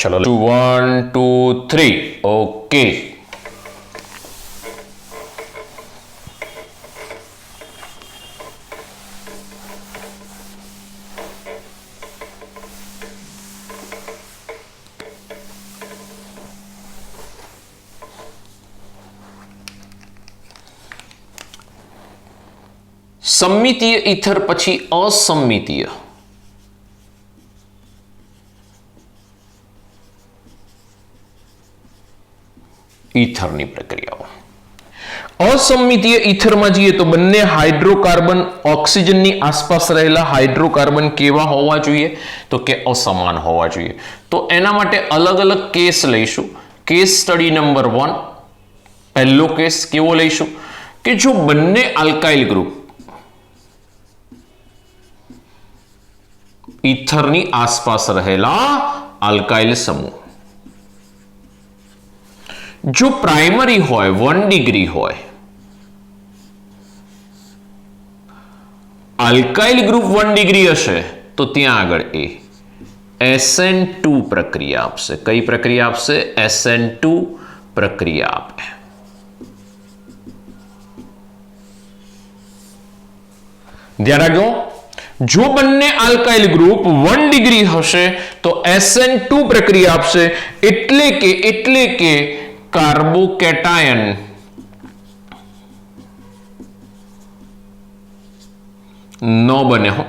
चलो 1 2 3 okay. सम्मितीय ether पछी असम्मितीय ईथरनी प्रक्रियाओं। असम्मितीय ईथर में जाइए तो बंने हाइड्रोकार्बन ऑक्सीजन आसपास रहेला हाइड्रोकार्बन केवा होवा जोईए तो के असमान होवा जोईए। तो एना माटे अलग अलग केस लईशुं। केस स्टडी नंबर 1 पहलो केस केवो लईशुं कि जो बंने अल्काइल ग्रुप ईथरनी आसपास रहेला अल्काइल समूह जो प्राइमरी होय 1 डिग्री होय, अल्काइल ग्रुप 1 डिग्री हशे तो त्यां आगळ ए SN2 प्रक्रिया आपसे। कई प्रक्रिया आपसे? SN2 प्रक्रिया आपे। ध्यान रखो, जो बन्ने अल्काइल ग्रुप 1 डिग्री हशे तो SN2 प्रक्रिया आपसे। एटले के कार्बोकेटायन न बने हो।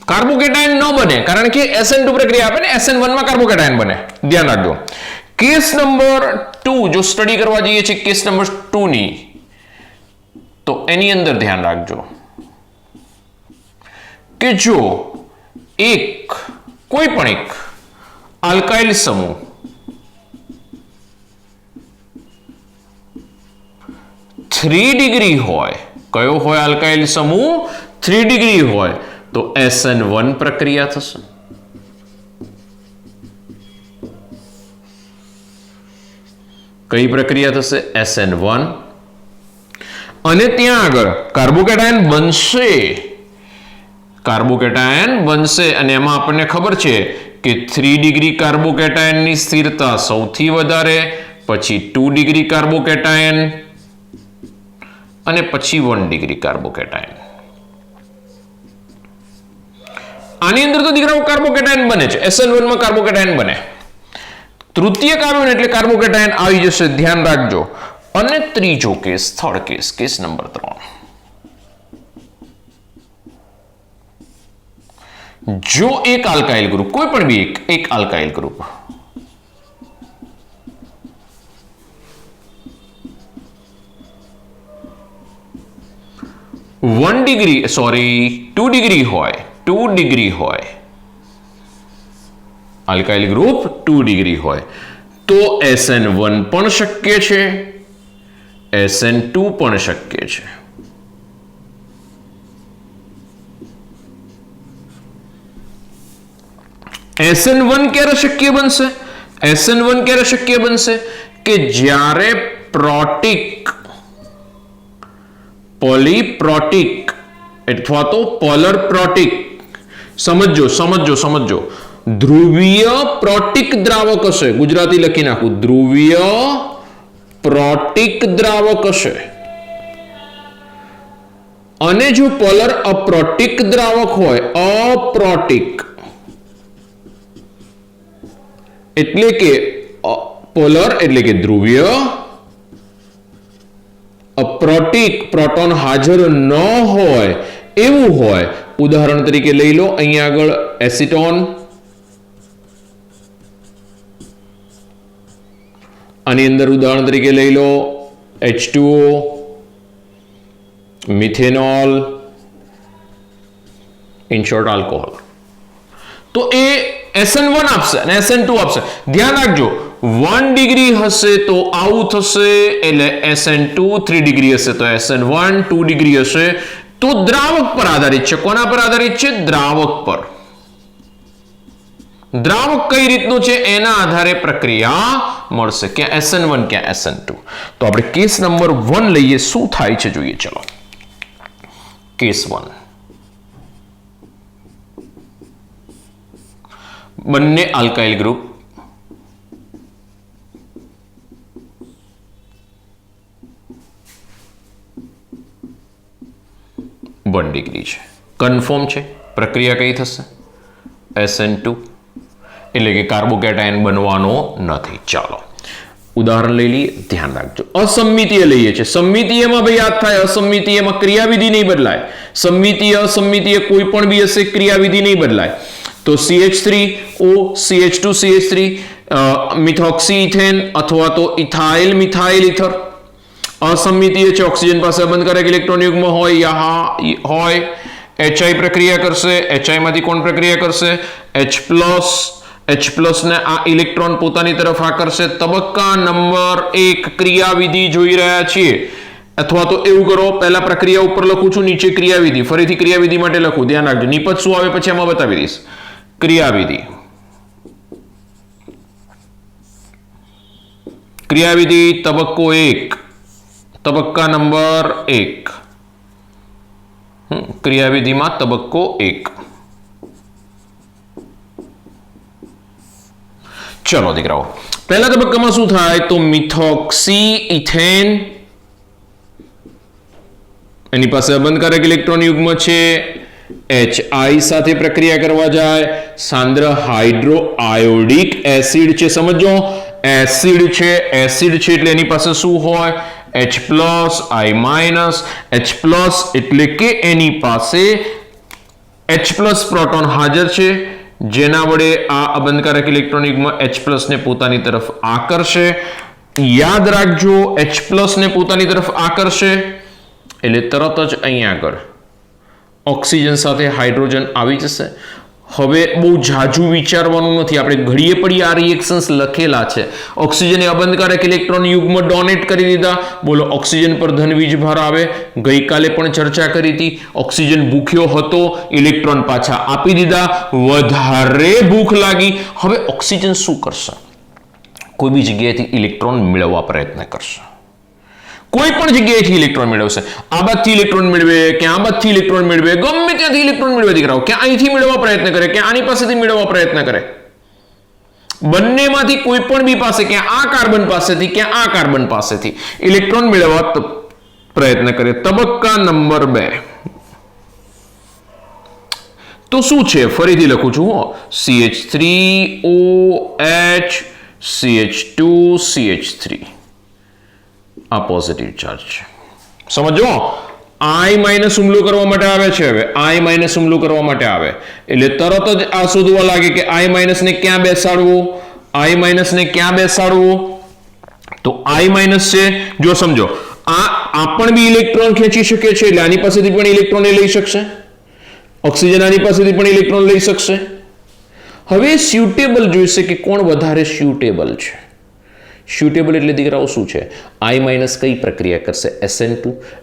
कार्बोकेटायन न बने कारण के SN2 प्रक्रिया आपे ने SN1 में कार्बोकेटायन बने। ध्यान रखो, केस नंबर 2 जो स्टडी करवा जाइए छे केस नंबर 2 नी, तो एनी अंदर ध्यान रखो कि जो एक कोई पण एक अल्काइल समूह 3 डिग्री होय, कयो होय अल्काइल समूह 3 डिग्री होय तो SN1 प्रक्रिया थशे। कई प्रक्रिया थशे? SN1 अने त्यां आगळ कार्बोकेटायन बनशे अने एमां आपणे खबर छे कि 3 डिग्री कार्बोकेटायन स्थिरता सौथी वधारे, पछी 2 डिग्री कार्बोकेटायन अने पछी 1 डिग्री कार्बोकेटायन। आनी अंदर तो दीकराओ कार्बोकेटायन बने छे, SN1 में कार्बोकेटायन बने। तृतीय कार्बन एटले कार्बोकेटायन आवी जशे, ध्यान राखजो। अने त्रीजो case, third case, case number 3, जो एक अल्काइल ग्रुप, कोई पण भी एक अल्काइल ग्रुप 2 डिग्री होय, अल्काइल ग्रुप 2 डिग्री होय तो SN1 पण शक्य छे, SN2 पण शक्य छे। SN1 क्यारे शक्य बनशे? SN1 क्यारे शक्य बनशे कि ज्यारे प्रोटिक पॉलीप्रोटिक अथवा तो पोलर प्रोटिक, समझो ध्रुवीय प्रोटिक द्रावक हशे, गुजराती लखी नाखू, ध्रुवीय प्रोटिक द्रावक हशे अने जो पोलर अप्रोटिक द्रावक होय, अप्रोटिक एटले के पोलर एटले के ध्रुवीय, अप्रोटिक प्रोटोन हाजर न होय एवुं होय। उदाहरण तरीके लई लो, अहीं आगळ एसीटोन, आनी अंदर उदाहरण तरीके लई लो H2O, methanol, in short alcohol. तो ए SN1 आपसे અને SN2 आपसे। ध्यान राखजो, 1 डिग्री हशे तो आउं थशे एटले SN2, 3 डिग्री हशे तो SN1, 2 डिग्री हशे तो द्रावक पर आधारित छे। कोना पर आधारित छे? द्रावक पर। द्रावक कई रीतनु छे एना आधारे प्रक्रिया मळशे, क्या SN1 क्या SN2। तो આપણે केस नंबर 1 લઈએ, શું થાય છે જોઈએ। चलो केस 1, બંને આલ્કાઇલ ગ્રુપ वन डिग्री है। कन्फर्म है प्रक्रिया कई थशे SN2 એટલે કે કાર્બોકેટાયન બનવાનો નથી। ચાલો ઉદાહરણ લઈ લઈએ, ધ્યાન રાખજો। અસમિતીય લઈએ છે। સમમિતીયમાં ભાઈ યાદ થાય, અસમિતીયમાં ક્રિયાવિધિ નહીં બદલાય। સમમિતીય અસમિતીય કોઈ પણ બી હશે, ક્રિયાવિધિ નહીં બદલાય। તો CH3O CH2 CH3 methoxy ethane અથવા તો ઇથાઇલ મિથાઇલ ઇથર। असमितीय है, ऑक्सीजन पास बंधकारक इलेक्ट्रॉन युग्म होय HI प्रक्रिया करशे। HI मांथी कोण प्रक्रिया करशे H+ ने आ इलेक्ट्रॉन पोतानी तरफ आकर्षे। तबक्का नंबर 1 क्रियाविधि जोई रह्या छीए, अथवा तो एवुं करो, पहला प्रक्रिया ऊपर लखुं छुं, नीचे क्रियाविधि, फरीथी क्रियाविधि माटे लखुं, ध्यान राखजो। निपज शुं आवे पछी आमां बतावी दईश। क्रियाविधि तबक्को 1, तबक्का नंबर 1, क्रियाविधि में तबक्को 1। चलो दीकराओ, पहला तबक्का में शू थाय तो मिथोक्सी इथेन एनी पासे बंधकारक इलेक्ट्रॉन युग्म छे, HI साथे प्रक्रिया करवा जाए, सांद्र हाइड्रो आयोडिक एसिड छे। समझो एसिड छे, एसिड छे એટલે એની પાસે શું હોય H+, I- H+ એટલે કે એની પાસે H+ પ્રોટોન હાજર છે, જેના વડે આ અબંધકારક ઇલેક્ટ્રોન યુગ્મ H+ ને પોતાની તરફ આકર્ષે। યાદ રાખજો, H+ ને પોતાની તરફ આકર્ષે એટલે તરત જ અહીં આગળ ઓક્સિજન સાથે હાઇડ્રોજન આવી જશે। હવે બહુ જાજુ વિચારવાનું નથી, આપણે ઘડીએ પડી આ રિએક્શન્સ લખેલા છે। ઓક્સિજને અબંધકારક ઇલેક્ટ્રોન યુગ્મ ડોનેટ કરી દીધા, બોલો ઓક્સિજન પર ધન વીજભાર આવે। ગઈકાલે પણ ચર્ચા કરી હતી, ઓક્સિજન ભૂખ્યો હતો, ઇલેક્ટ્રોન પાછા આપી દીધા, વધારે ભૂખ લાગી। હવે ઓક્સિજન શું કરશે? કોઈ બી જગ્યાએથી ઇલેક્ટ્રોન મેળવવા પ્રયત્ન કરશે, કોઈ પણ જગ્યાએથી ઇલેક્ટ્રોન મેળવશે। આ બાજુથી ઇલેક્ટ્રોન મેળવે કે આ બાજુથી ઇલેક્ટ્રોન મેળવે, ગમે ત્યાંથી ઇલેક્ટ્રોન મેળવે દીકરાઓ, કે અહીંથી મેળવવા પ્રયત્ન કરે કે આની પાસેથી મેળવવા પ્રયત્ન કરે, બંનેમાંથી કોઈ પણ બી પાસે કે આ કાર્બન પાસેથી કે આ કાર્બન પાસેથી ઇલેક્ટ્રોન મેળવવા પ્રયત્ન કરે। તબક્કા નંબર 2 તો શું છે? ફરીથી લખું છું, CH3OH CH2 CH3 आ पॉजिटिव चार्ज है। समझो I- હુમલો કરવા માટે આવે છે। હવે I- હુમલો કરવા માટે આવે એટલે તરત જ આ શોધવા લાગે કે I- ને ક્યાં બેસાડવું, I- ને ક્યાં બેસાડવું। તો I- છે, જો સમજો આ પણ બી ઇલેક્ટ્રોન ખેંચી શકે છે, એટલે આની પાસેથી પણ ઇલેક્ટ્રોન લઈ શકશે, ઓક્સિજન આની પાસેથી પણ ઇલેક્ટ્રોન લઈ શકશે। હવે સ્યુટેબલ જોઈશે કે કોણ વધારે સ્યુટેબલ છે। સ્યુટેબલ એટલે દીકરાઓ શું છે? I- કઈ પ્રક્રિયા કરશે?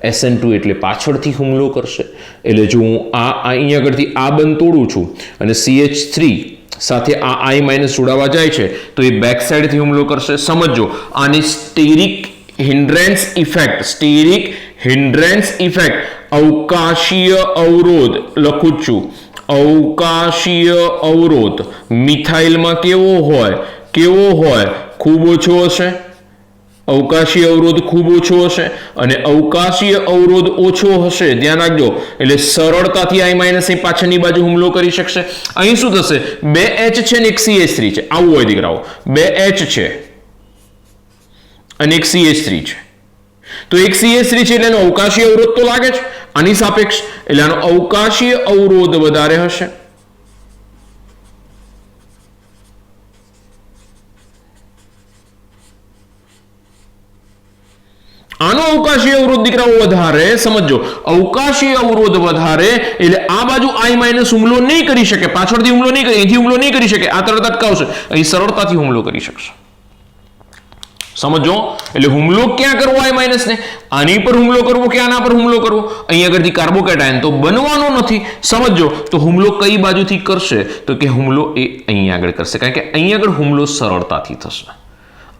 SN2 એટલે પાછળથી હુમલો કરશે। એટલે જો હું અહીં આગળથી આ બંધ તોડું છું અને CH3 સાથે આ I- જોડાવા જાય છે તો એ બેક સાઈડથી હુમલો કરશે। સમજો આની સ્ટેરિક હિન્ડ્રેન્સ ઇફેક્ટ અવકાશીય અવરોધ લખું છું। અવકાશીય અવરોધ મિથાઇલમાં કેવો હોય? ખૂબ ઓછો હશે। અવકાશીય અવરોધ ખૂબ ઓછો હશે અને અવકાશીય અવરોધ ઓછો હશે, ધ્યાન રાખજો, એટલે સરળતાથી I- ની પાછળની બાજુ હુમલો કરી શકશે। અહીં શું થશે? 2 H છે ને એક CH3 છે, આવું હોય દીકરાઓ, 2 H છે અને એક CH3 છે, તો એક CH3 છે એટલે એનો અવકાશીય અવરોધ તો લાગે છે આની સાપેક્ષ, એટલે આનો અવકાશીય અવરોધ વધારે હશે। આનો અવકાશીય અવરોધ દીકરાઓ વધારે, સમજો અવકાશીય અવરોધ વધારે એટલે આ બાજુ I- હુમલો નહીં કરી શકે, પાછળથી હુમલો નહીં કરે, અહીંથી હુમલો નહીં કરી શકે, આ તરત અટકાવશે, અહીં સરળતાથી હુમલો કરી શકશે। સમજો એટલે હુમલો ક્યાં કરવો? I- ને આની પર હુમલો કરવો કે આના પર હુમલો કરવો? અહીં આગળથી કાર્બોકેટાયન તો બનવાનો નથી। સમજો તો હુમલો કઈ બાજુથી કરશે? તો કે હુમલો એ અહીં આગળ કરશે, કારણ કે અહીં આગળ હુમલો સરળતાથી થશે,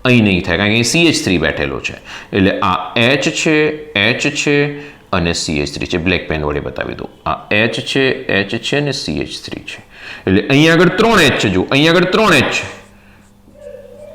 અહીં નહીં થાય, કારણ કે CH3 બેઠેલો છે, એટલે આ H છે અને CH3 છે। બ્લેક પેન વડે બતાવી દો, આ H છે ને CH3 છે, એટલે અહીંયા આગળ 3H છે, જો અહીંયા આગળ 3H છે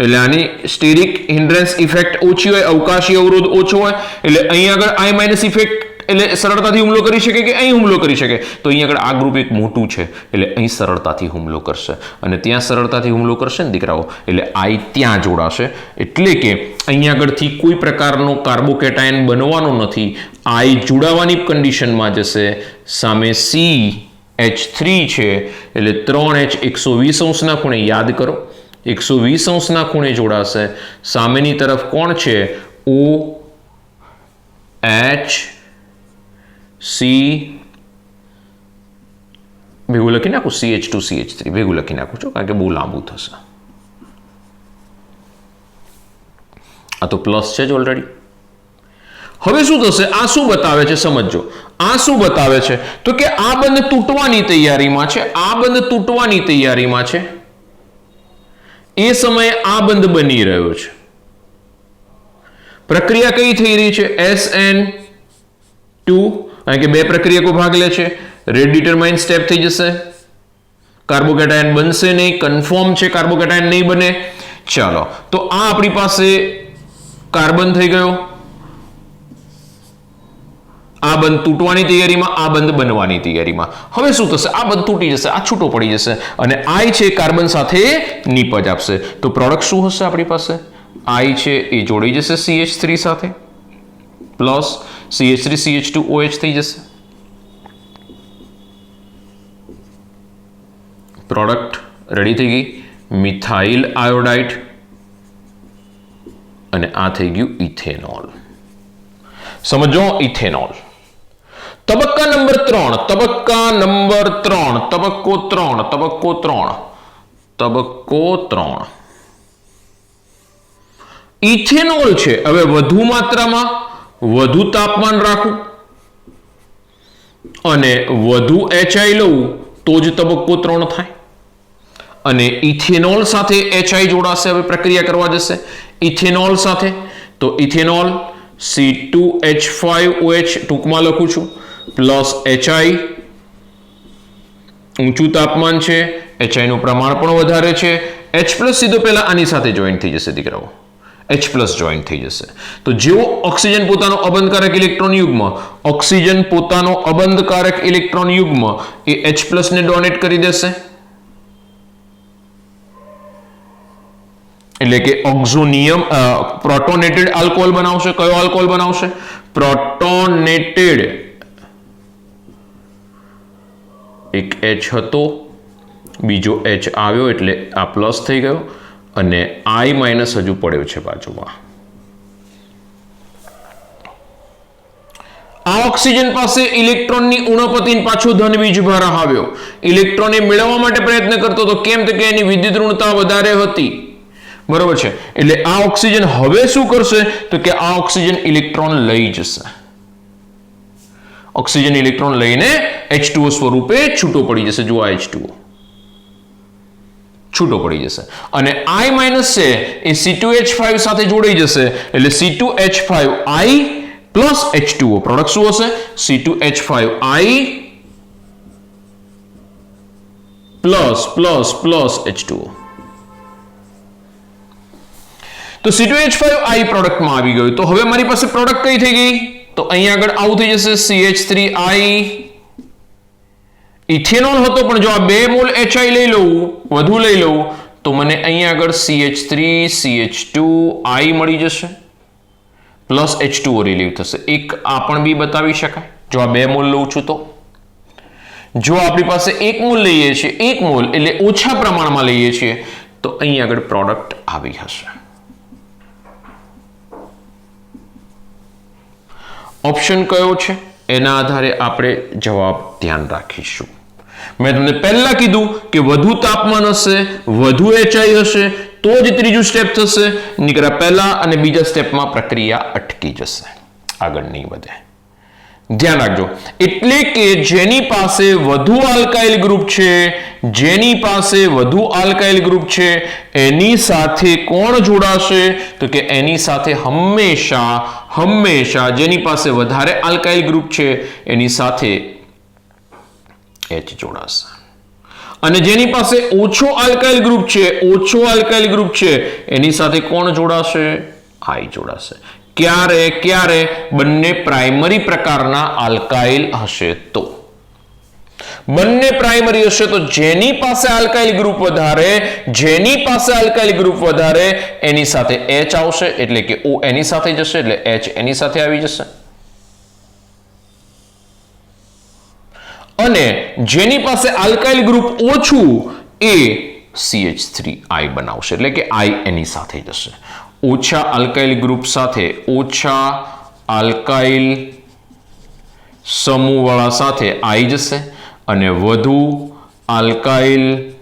એટલે આની સ્ટેરિક હિન્ડ્રન્સ ઇફેક્ટ ઓછી હોય, અવકાશી અવરોધ ઓછો હોય એટલે અહીંયા આગળ I માઇનસ ઇફેક્ટ એટલે સરળતાથી હુમલો કરી શકે કે અહીં હુમલો કરી શકે, તો અહીંયા આગળ આ ગ્રુપ એક મોટું છે એટલે અહીં સરળતાથી હુમલો કરશે અને ત્યાં સરળતાથી હુમલો કરશે ને દીકરાઓ એટલે I ત્યાં જોડાશે, એટલે કે અહીંયા આગળથી કોઈ પ્રકારનો કાર્બોકેટાયન બનવાનો નથી, I જોડાવાની કન્ડિશનમાં જશે, સામે CH3 છે એટલે 3H 120 અંશના ખૂણે, યાદ કરો 120 અંશના ખૂણે જોડાશે, સામેની તરફ કોણ છે OH C ભેગું લખી નાખું, CH2 CH3 ભેગું લખી નાખું છું કારણ કે બહુ લાંબુ થશે, આ તો પ્લસ છે જ ઓલરેડી। હવે શું થશે, આ શું બતાવે છે સમજો, આ શું બતાવે છે તો કે આ બંધ તૂટવાની તૈયારીમાં છે, આ બંધ તૂટવાની તૈયારીમાં છે, એ સમયે આ બંધ બની રહ્યો છે, પ્રક્રિયા કઈ થઈ રહી છે SN2 કારણ કે બે પ્રક્રિયકો ભાગ લે છે, રેટ ડિટરમાઇન સ્ટેપ થઈ જશે, કાર્બોકેટાયન બનશે નહીં, કન્ફર્મ છે કાર્બોકેટાયન નહીં બને। ચાલો તો આ આપણી પાસે કાર્બન થઈ ગયો, આ બંધ તૂટવાની તૈયારીમાં, આ બંધ બનવાની તૈયારીમાં। હવે શું થશે, આ બંધ તૂટી જશે, આ છૂટો પડી જશે અને I છે કાર્બન સાથે નિપજ આપશે, તો પ્રોડક્ટ શું હશે આપણી પાસે, I છે એ જોડી જશે CH3 સાથે પ્લસ CH3 CH2 OH થઈ જશે, પ્રોડક્ટ રેડી થઈ ગઈ મિથાઇલ આયોડાઇડ અને આ થઈ ગયું ઇથેનોલ। સમજો ઇથેનોલ। તબક્કો નંબર 3 ઇથેનોલ છે, હવે વધુ માત્રામાં વધુ તાપમાન રાખું અને વધુ HI લઉં તો જ તબક્કો 3 થાય અને ઇથેનોલ સાથે HI જોડાશે, હવે પ્રક્રિયા કરવા જશે ઇથેનોલ સાથે, તો ઇથેનોલ C2H5OH ટૂંકમાં લખું છું પ્લસ HI, ઊંચું તાપમાન છે, HI નું પ્રમાણ પણ વધારે છે, H+ સીધો પહેલા આની સાથે જોઈન્ટ થઈ જશે દીકરાઓ, H+ જોઈન્ટ થઈ જશે, તો જેવો ઓક્સિજન પોતાનો અબંધકારક ઇલેક્ટ્રોન યુગ્મ, ઓક્સિજન પોતાનો અબંધકારક ઇલેક્ટ્રોન યુગ્મ એ H+ ને ડોનેટ કરી દેશે, એટલે કે ઓક્ઝોનિયમ પ્રોટોનેટેડ આલ્કોહોલ બનાવશે, કયો આલ્કોહોલ બનાવશે પ્રોટોનેટેડ, એક H હતો બીજો H આવ્યો એટલે આ પ્લસ થઈ ગયો અને I માઇનસ હજુ પડ્યો છે બાજુમાં। આ ઓક્સિજન પાસે ઇલેક્ટ્રોનની ઉણપતિને પાછો ધન વીજભાર આવ્યો, ઇલેક્ટ્રોનને મેળવવા માટે પ્રયત્ન કરતો હતો, કેમ તો કે એની વિદ્યુત ઋણતા વધારે હતી, બરોબર છે, એટલે આ ઓક્સિજન હવે શું કરશે તો કે આ ઓક્સિજન ઇલેક્ટ્રોન લઈ જશે, ઓક્સિજન ઇલેક્ટ્રોન લઈને H2O સ્વરૂપે છૂટો પડી જશે, જો આ H2O છૂટો પડી જશે અને I માઇનસ છે એ C2H5 સાથે જોડાઈ જશે એટલે C2H5I પ્લસ H2O, પ્રોડક્ટ શું હશે C2H5I plus plus plus H2O, તો C2H5I પ્રોડક્ટમાં આવી ગયું, તો હવે મારી પાસે પ્રોડક્ટ કઈ થઈ ગઈ તો અહીંયા આગળ આવું થઈ જશે CH3I, ઇથેનોલ હતો પણ જો આ 2 મોલ HI લઈ લઉં, વધુ લઈ લઉં તો મને અહીંયા આગળ CH3 CH2I મળી જશે પ્લસ H2O રિલીવ થશે, એક આ પણ બી બતાવી શકાય જો આ 2 મોલ લઉં છું તો, જો આપણી પાસે 1 મોલ લઈએ છીએ, 1 મોલ એટલે ઓછા પ્રમાણમાં લઈએ છીએ તો અહીંયા આગળ પ્રોડક્ટ આવી હશે। ઓપ્શન કયો છે એના આધારે આપણે જવાબ ધ્યાન રાખીશું। મેં તમને પહેલા કીધું કે વધુ તાપમાન હશે, વધુ HI હશે તો જ ત્રીજું સ્ટેપ થશે, નીકળ્યા પહેલા અને બીજા સ્ટેપમાં પ્રક્રિયા અટકી જશે, આગળ નહીં વધે, ધ્યાન રાખજો। એટલે કે જેની પાસે વધુ આલ્કાઇલ ગ્રુપ છે, જેની પાસે વધુ આલ્કાઇલ ગ્રુપ છે એની સાથે કોણ જોડાશે તો કે એની સાથે હંમેશા હંમેશા જેની પાસે વધારે આલ્કાઇલ ગ્રુપ છે એની સાથે H જોડાશે અને જેની પાસે ઓછો આલ્કાઇલ ગ્રુપ છે એની સાથે કોણ જોડાશે? આઈ જોડાશે. ક્યારે બંને પ્રાઇમરી પ્રકારના આલ્કાઇલ હશે તો. બંને પ્રાઇમરી હશે તો જેની પાસે આલ્કાઇલ ગ્રુપ વધારે એની સાથે H આવશે, એટલે કે O એની સાથે જશે, એટલે H એની સાથે આવી જશે. અને જેની પાસે આલ્કાઇલ ગ્રુપ ઓછું એ CH3I બનાવશે, એટલે કે I એની સાથે જશે. ઓછા આલ્કાઇલ ગ્રુપ સાથે ઓછા આલ્કાઇલ સમૂહવાળા સાથે I જશે અને વધુ આલ્કાઇલ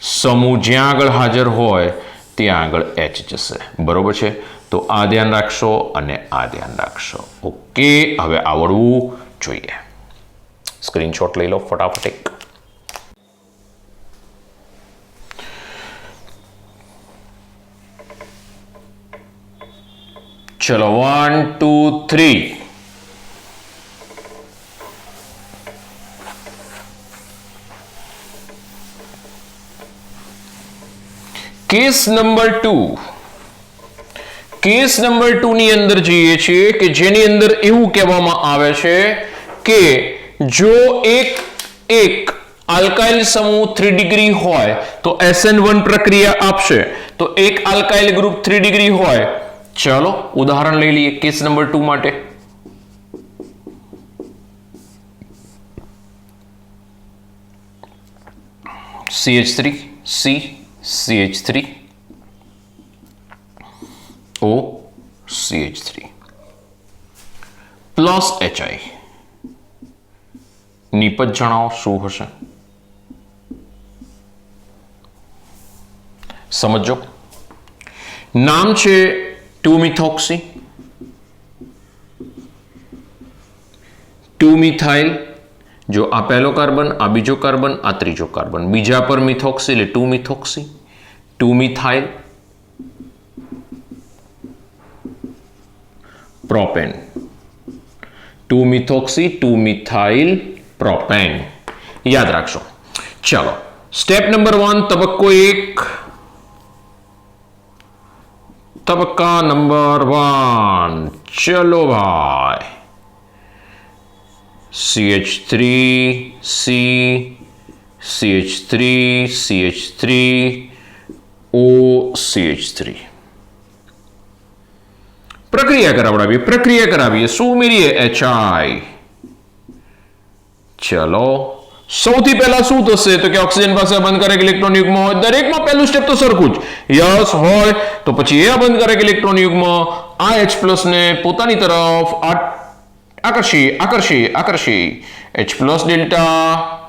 સમૂહ જ્યાં આગળ હાજર હોય ત્યાં આગળ H જશે. બરોબર છે? તો આ ધ્યાન રાખશો અને આ ધ્યાન રાખશો. ઓકે, હવે આવડવું જોઈએ. સ્ક્રીનશોટ લઈ લો ફટાફટ એક. ચલો 1 2 3. કેસ નંબર 2 ની અંદર જઈએ છીએ કે જેની અંદર એવું કહેવામાં આવે છે કે જો એક આલ્કાઇલ સમૂહ 3 ડિગ્રી હોય તો SN1 પ્રક્રિયા આપશે. તો એક આલ્કાઇલ ગ્રુપ 3 ડિગ્રી હોય. ચલો ઉદાહરણ લઈ લઈએ કેસ નંબર 2 માટે. CH3 C CH3 O CH3 plus HI. નિપજ જણાવો શું હશે? સમજો. નામ છે 2-મિથોક્સી, 2-મિથાઇલ. જો આ પહેલો કાર્બન, આ બીજો કાર્બન, આ ત્રીજો કાર્બન, બીજા પર મિથોક્સી એટલે 2-મિથોક્સી, 2-મિથાઇલ પ્રોપેન, 2-મિથોક્સી 2-મિથાઇલ પ્રોપેન. યાદ રાખશો. ચલો સ્ટેપ નંબર 1, તબક્કો 1. તબક્કા નંબર 1. ચલો ભાઈ. CH3 C CH3 CH3 O CH3. પ્રક્રિયા કરાવીએ. શું ઉમેરીએ? HI. ચલો સૌથી પહેલા શું થશે તો કે ઓક્સિજન પાસે અબંધકારક ઇલેક્ટ્રોન યુગ્મ હોય. દરેકમાં પહેલું સ્ટેપ તો સરખું જ. યસ હોય તો પછી એ અબંધકારક ઇલેક્ટ્રોન યુગ્મ આ H+ ને પોતાની તરફ આકર્ષી H+ ડેલ્ટા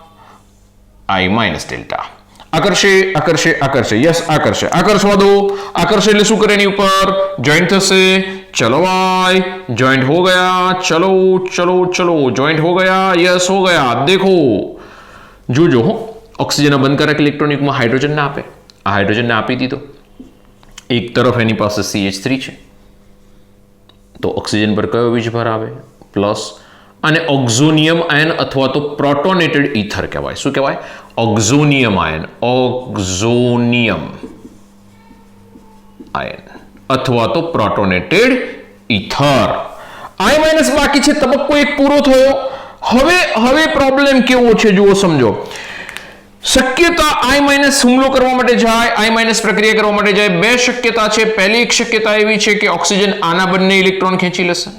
I - ડેલ્ટા આકર્ષે. યસ આકર્ષવા દો. આકર્ષે એટલે શું કરે? એની ઉપર જોઈન્ટ થશે. चलो भाई ज्वाइंट हो गया. चलो ज्वाइंट हो गया. यस हो गया. देखो जो ऑक्सीजन बंधकारक इलेक्ट्रॉन युग्म हाइड्रोजन ने आपे. आ हाइड्रोजन ने आपी दीधो. एक तरफ एनी पासे CH3 છે તો ઓક્સિજન પર કયો વીજભાર આવે? પ્લસ. અને ઓક્ઝોનિયમ આયન અથવા તો પ્રોટોનેટેડ ઈથર કહેવાય. શું કહેવાય? ઓક્ઝોનિયમ આયન અથવા તો પ્રોટોનેટેડ ઈથર. I- બાકી છે. તબક્કો 1 પૂરો થયો. હવે પ્રોબ્લેમ કેવો છે જુઓ, સમજો. શક્યતા I- હુમલો કરવા માટે જાય, I- પ્રક્રિયા કરવા માટે જાય. બે શક્યતા છે. પહેલી એક શક્યતા એવી છે કે ઓક્સિજન આના બંને ઇલેક્ટ્રોન ખેંચી લેશે.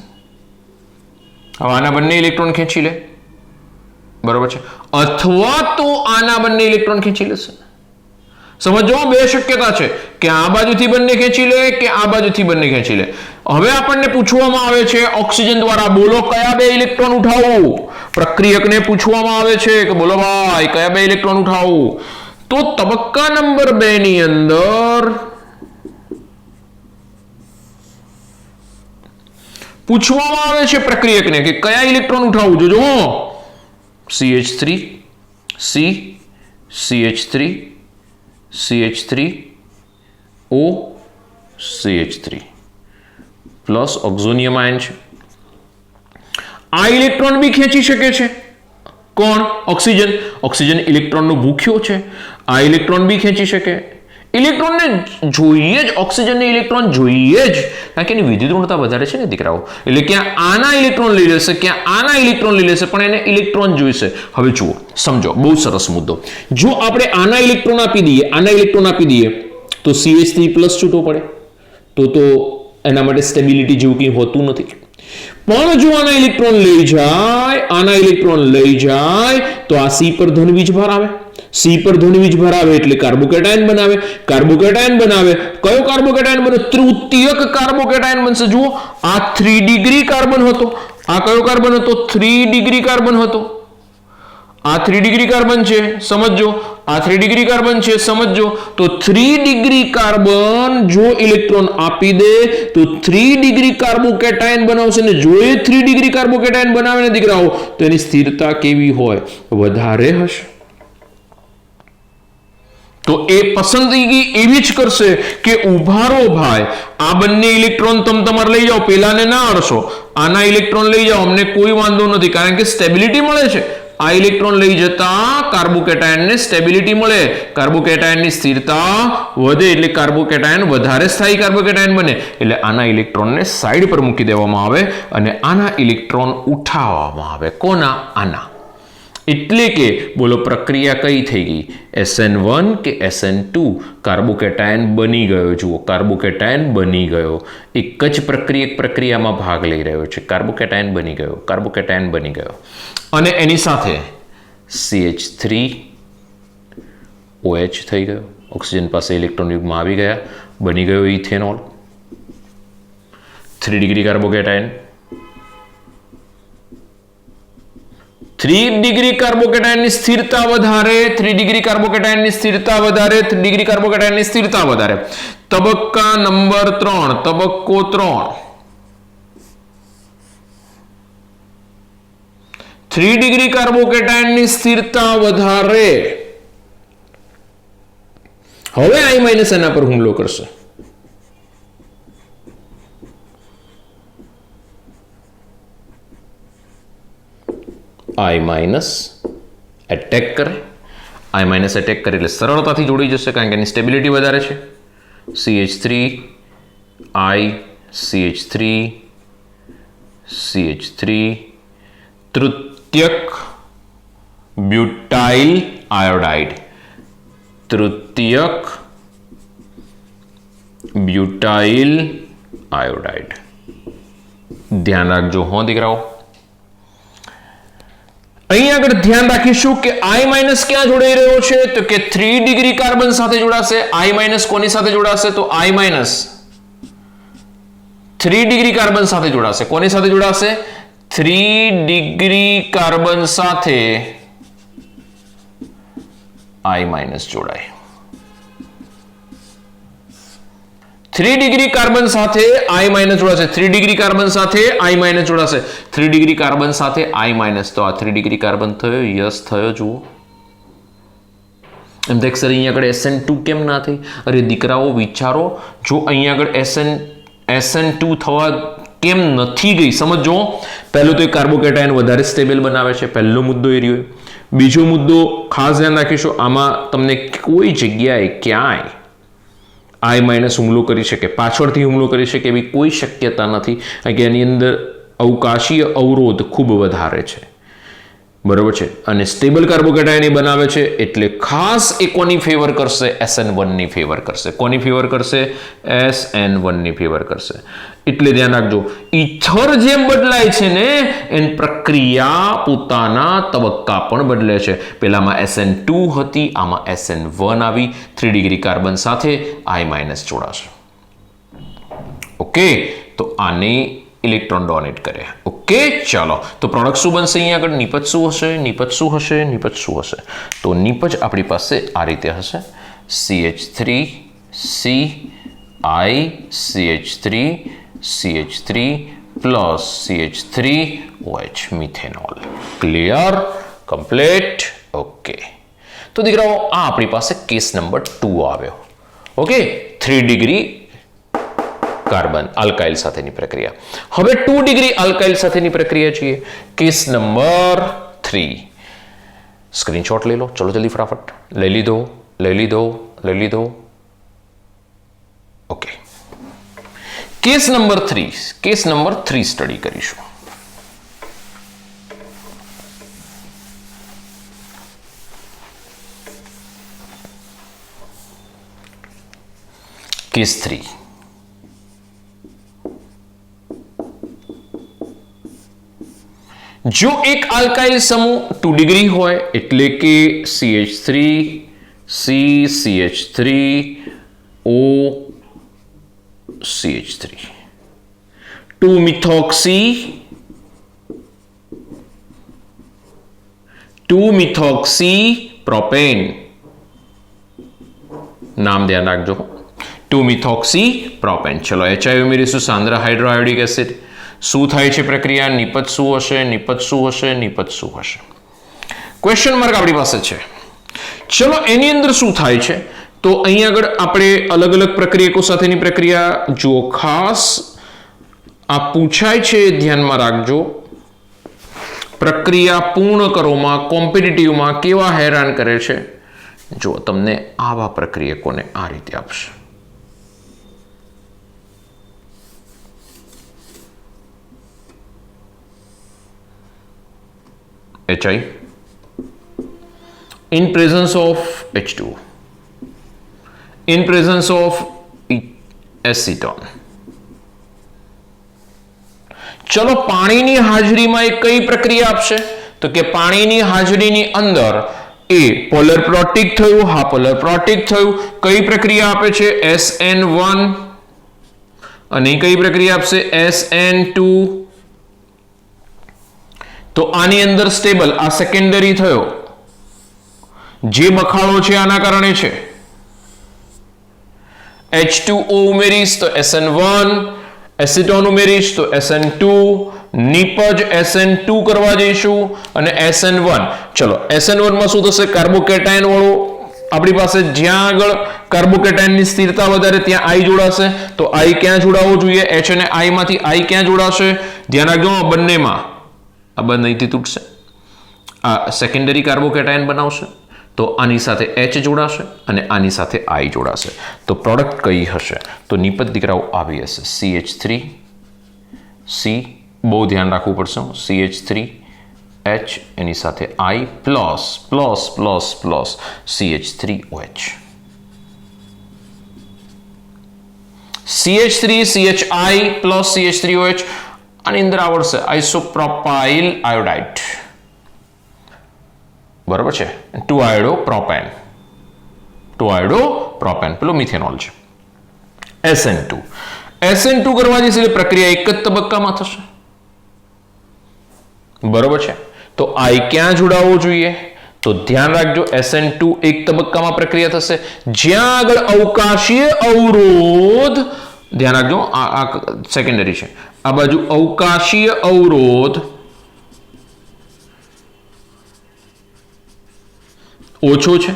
હવે આના બંને ઇલેક્ટ્રોન ખેંચી લે, બરોબર છે, અથવા તો આના બંને ઇલેક્ટ્રોન ખેંચી લેશે. સમજો, બે શક્યતા છે કે આ બાજુથી બંને ખેંચી લે કે આ બાજુથી બંને ખેંચી લે. હવે આપણને પૂછવામાં આવે છે ઓક્સિજન દ્વારા, બોલો કયા બે ઇલેક્ટ્રોન ઉઠાવવું? પ્રક્રિયકને પૂછવામાં આવે છે કે બોલો ભાઈ કયા બે ઇલેક્ટ્રોન ઉઠાવવું? તો તબક્કા નંબર 2 ની અંદર પૂછવામાં આવે છે પ્રક્રિયકને કે કયા ઇલેક્ટ્રોન ઉઠાવવું? જોજો, CH3 C CH3 CH3 O CH3 plus oxonium ion છે. આ ઇલેક્ટ્રોન બી ખેંચી શકે છે. કોણ? ઓક્સિજન. ઓક્સિજન ઇલેક્ટ્રોનનો ભૂખ્યો છે, આ ઇલેક્ટ્રોન બી ખેંચી શકે. ઇલેક્ટ્રોનને જોઈએ જ, ઓક્સિજનને ઇલેક્ટ્રોન જોઈએ જ, કારણ કે એની વિદ્યુત ઋણતા વધારે છે ને દીકરાઓ. એટલે ક્યાં આના ઇલેક્ટ્રોન લઈ લેશે, ક્યાં આના ઇલેક્ટ્રોન લઈ લેશે, પણ એને ઇલેક્ટ્રોન જોઈશે. હવે જુઓ, સમજો, બહુ સરસ મુદ્દો. જો આપણે આના ઇલેક્ટ્રોન આપી દઈએ, આના ઇલેક્ટ્રોન આપી દઈએ, તો CH3+ છૂટો પડે. તો એના માટે સ્ટેબિલિટી જેવું કંઈ હોતું નથી. પણ જો આના ઇલેક્ટ્રોન લઈ જાય, આના ઇલેક્ટ્રોન લઈ જાય, તો આ C પર ધન વીજભાર આવે. C પર ધન વીજભાર આવે એટલે કાર્બોકેટાયન બનાવે. કાર્બોકેટાયન બનાવે, કયો કાર્બોકેટાયન બને? તૃતીયક કાર્બોકેટાયન બનશે. જુઓ, આ 3 ડિગ્રી કાર્બન હતો, આ કયો કાર્બન હતો? 3 ડિગ્રી કાર્બન હતો. આ 3 ડિગ્રી કાર્બન છે, સમજો. આ 3 ડિગ્રી કાર્બન છે, સમજો. તો 3 ડિગ્રી કાર્બન જો ઇલેક્ટ્રોન આપી દે તો 3 ડિગ્રી કાર્બોકેટાયન બનાવશે, ને જો એ 3 ડિગ્રી કાર્બોકેટાયન બનાવે ને દીકરાઓ, તો એની સ્થિરતા કેવી હોય? વધારે હશે. તો એ પસંદગી એવી જ કરશે કે ઉભારો ભાઈ, આ બંને ઇલેક્ટ્રોન તમારે લઈ જાઓ, પેલાને ના અડશો, આના ઇલેક્ટ્રોન લઈ જાઓ, અમને કોઈ વાંધો નથી, કારણ કે સ્ટેબિલિટી મળે છે. આ ઇલેક્ટ્રોન લઈ જતા કાર્બોકેટાયનને સ્ટેબિલિટી મળે, કાર્બોકેટાયનની સ્થિરતા વધે, એટલે કાર્બોકેટાયન વધારે સ્થાયી કાર્બોકેટાયન બને. એટલે આના ઇલેક્ટ્રોનને સાઈડ પર મૂકી દેવામાં આવે અને આના ઇલેક્ટ્રોન ઉઠાવવામાં આવે. કોના? આના. એટલે કે બોલો, પ્રક્રિયા કઈ થઈ ગઈ? SN1 કે SN2 કાર્બોકેટાયન બની ગયો. જુઓ, કાર્બોકેટાયન બની ગયો. એક જ પ્રક્રિયામાં ભાગ લઈ રહ્યો છે. કાર્બોકેટાયન બની ગયો, કાર્બોકેટાયન બની ગયો. અને એની સાથે CH3OH થઈ ગયો. ઓક્સિજન પાસે ઇલેક્ટ્રોન યુગ્મ આવી ગયા, બની ગયો ઇથેનોલ. 3 degree carbocation. 3 ડિગ્રી કાર્બોકેટાયનની સ્થિરતા વધારે, 3 ડિગ્રી કાર્બોકેટાયનની સ્થિરતા વધારે, 3 ડિગ્રી કાર્બોકેટાયનની સ્થિરતા વધારે. તબક્કા નંબર 3, તબક્કો 3. 3 ડિગ્રી કાર્બોકેટાયનની સ્થિરતા વધારે. હવે I- એના પર હુમલો કરશે. I- એટેક કરે. I- એટેક કરે એટલે સરળતાથી જોડી જશે, કારણ કે એની સ્ટેબિલિટી વધારે છે. CH3 I CH3 CH3 તૃતીયક બ્યુટાઇલ આયોડાઇડ. તૃતીયક બ્યુટાઇલ આયોડાઇડ. ધ્યાન રાખજો હો દીકરાઓ. અહીં આગળ ધ્યાન રાખીશું કે I- ક્યાં જોડાઈ રહ્યો છે? તો કે 3 ડિગ્રી કાર્બન સાથે જોડાશે. I- કોની સાથે જોડાશે? તો I- 3 ડિગ્રી કાર્બન સાથે જોડાશે. કોની સાથે જોડાશે? 3 ડિગ્રી કાર્બન સાથે I- જોડાય. 3 ડિગ્રી કાર્બન સાથે I- જોડાશે. 3 ડિગ્રી કાર્બન સાથે I- જોડાશે. 3 ડિગ્રી કાર્બન સાથે I- તો આ 3 ડિગ્રી કાર્બન થયો, યસ થયો. જુઓ, એમ દેખ સર અહીંયા આગળ SN2 કેમ ના થઈ? અરે દીકરાઓ વિચારો, જો અહીંયા આગળ SN2 થવા કેમ નથી ગઈ? સમજો. પહેલો તો એ કાર્બોકેટાયન વધારે સ્ટેબલ બનાવે છે, પહેલો મુદ્દો એ રહ્યો. બીજો મુદ્દો ખાસ ધ્યાન રાખીશું, આમાં તમને કોઈ જગ્યાએ ક્યાંય I- હુમલો કરી શકે, પાછળથી હુમલો કરી શકે એવી કોઈ શક્યતા નથી, કારણ કે એની અંદર અવકાશીય અવરોધ ખૂબ વધારે છે. બરોબર છે? અને સ્ટેબલ કાર્બોકેટાયન એ બનાવે છે, એટલે ખાસ એ કોની ફેવર કરશે? SN1 ની ફેવર કરશે. કોની ફેવર કરશે? SN1 ની ફેવર કરશે. એટલે ધ્યાન રાખજો, ઈથર જેમ બદલાય છે ને એમ પ્રક્રિયા પોતાના તબક્કા પણ બદલે છે. પેલામાં SN2 હતી, આમાં SN1 આવી. 3 ડિગ્રી કાર્બન સાથે I- જોડાશે. ઓકે, તો આને ઇલેક્ટ્રોન ડોનેટ કરે. ઓકે, ચાલો. તો પ્રોડક્ટ શું બનશે? અહીંયા આગળ નિપજ શું હશે? નિપજ શું હશે? નિપજ શું હશે? તો નિપજ આપણી પાસે આ રીતે હશે. CH3 C I CH3 CH3 plus CH3OH methanol. Clear? Complete? Okay. તો દીકરાઓ આ આપણી પાસે કેસ નંબર 2 આવ્યો. ઓકે, 3 ડિગ્રી કાર્બન આલ્કાઇલ સાથેની પ્રક્રિયા. હવે 2 ડિગ્રી આલ્કાઇલ સાથેની પ્રક્રિયા જોઈએ. Case number 3. स्क्रीनशॉट ले लो, चलो जल्दी फटाफट ले लीधो। ओके, केस नंबर 3 स्टडी करीशुं। केस 3, जो एक आल्काइल समूह 2 डिग्री होय એટલે કે CH3 C CH3 O CH3 2 methoxy 2 methoxy propane, નામ ધ્યાન રાખજો, 2 મિથોક્સી પ્રોપેન। ચલો HI ઉમેરીશું, સાંદ્ર હાઇડ્રોઆયોડિક એસિડ। શું થાય છે પ્રક્રિયા? નિપજ શું હશે? ક્વેશ્ચન માર્ક આપણી પાસે છે। ચલો એની અંદર શું થાય છે તો અહીં આગળ આપણે અલગ અલગ પ્રક્રિયકો સાથેની પ્રક્રિયા જુઓ, ખાસ આ પૂછાય છે, ધ્યાનમાં રાખજો। પ્રક્રિયા પૂર્ણ કરોમાં કોમ્પિટિટિવમાં કેવા હેરાન કરે છે, જો તમને આવા પ્રક્રિયકોને આ રીતે આપશે। HI in presence of H2 in presence of acetone। चलो पाणीनी हाजरीमां एक कई प्रक्रिया आपशे तो के पाणीनी हाजरीनी अंदर ए पोलर प्रोटिक थयुं, हा पोलर प्रोटिक थयुं, कई प्रक्रिया आपे छे SN1 अने कई प्रक्रिया आपशे SN2। तो आनी अंदर स्टेबल आ सेकेंडरी थयो, जे बखाड़ो छे आना कारणे छे। H2O उमेरीश तो SN1, एसिटोन उमेरीश तो SN2, निपज SN2 करवा जईशुं अने SN1। चलो SN1 में शुं थशे? कार्बोकेटायन वाळो आपणी पासे ज्यां आगळ कार्बोकेटायन ની સ્થિરતા વધારે ત્યાં I જોડાશે, તો I ક્યાં જોડાવો જોઈએ? H અને I માંથી I ક્યાં જોડાશે? ધ્યાન રાખજો, બંનેમાં આ બંને અહીંથી તૂટશે, આ સેકન્ડરી કાર્બોકેટાયન બનાવશે, તો આની સાથે H જોડાશે અને આની સાથે I જોડાશે, તો પ્રોડક્ટ કઈ હશે? તો નિપજ દીકરાઓ આવી હશે CH3 C, બહુ ધ્યાન રાખવું પડશે, CH3 H એની સાથે I plus CH3OH, CH3 CHI plus CH3OH આની અંદર આવડશે આઇસોપ્રોપાઇલ આયોડાઇડ, બરાબર છે, 2-iodopropane, પેલું મિથેનોલ છે। SN2 કરવા જઈશ એટલે પ્રક્રિયા એક જ તબક્કામાં થશે, બરાબર છે। તો I ક્યાં જોડાવવો જોઈએ? તો ધ્યાન રાખજો, SN2 એક તબક્કામાં પ્રક્રિયા થશે, જ્યાં આગળ અવકાશીય અવરોધ, ધ્યાન રાખજો આ સેકન્ડરી છે, આ બાજુ અવકાશીય અવરોધ ઓછો છે,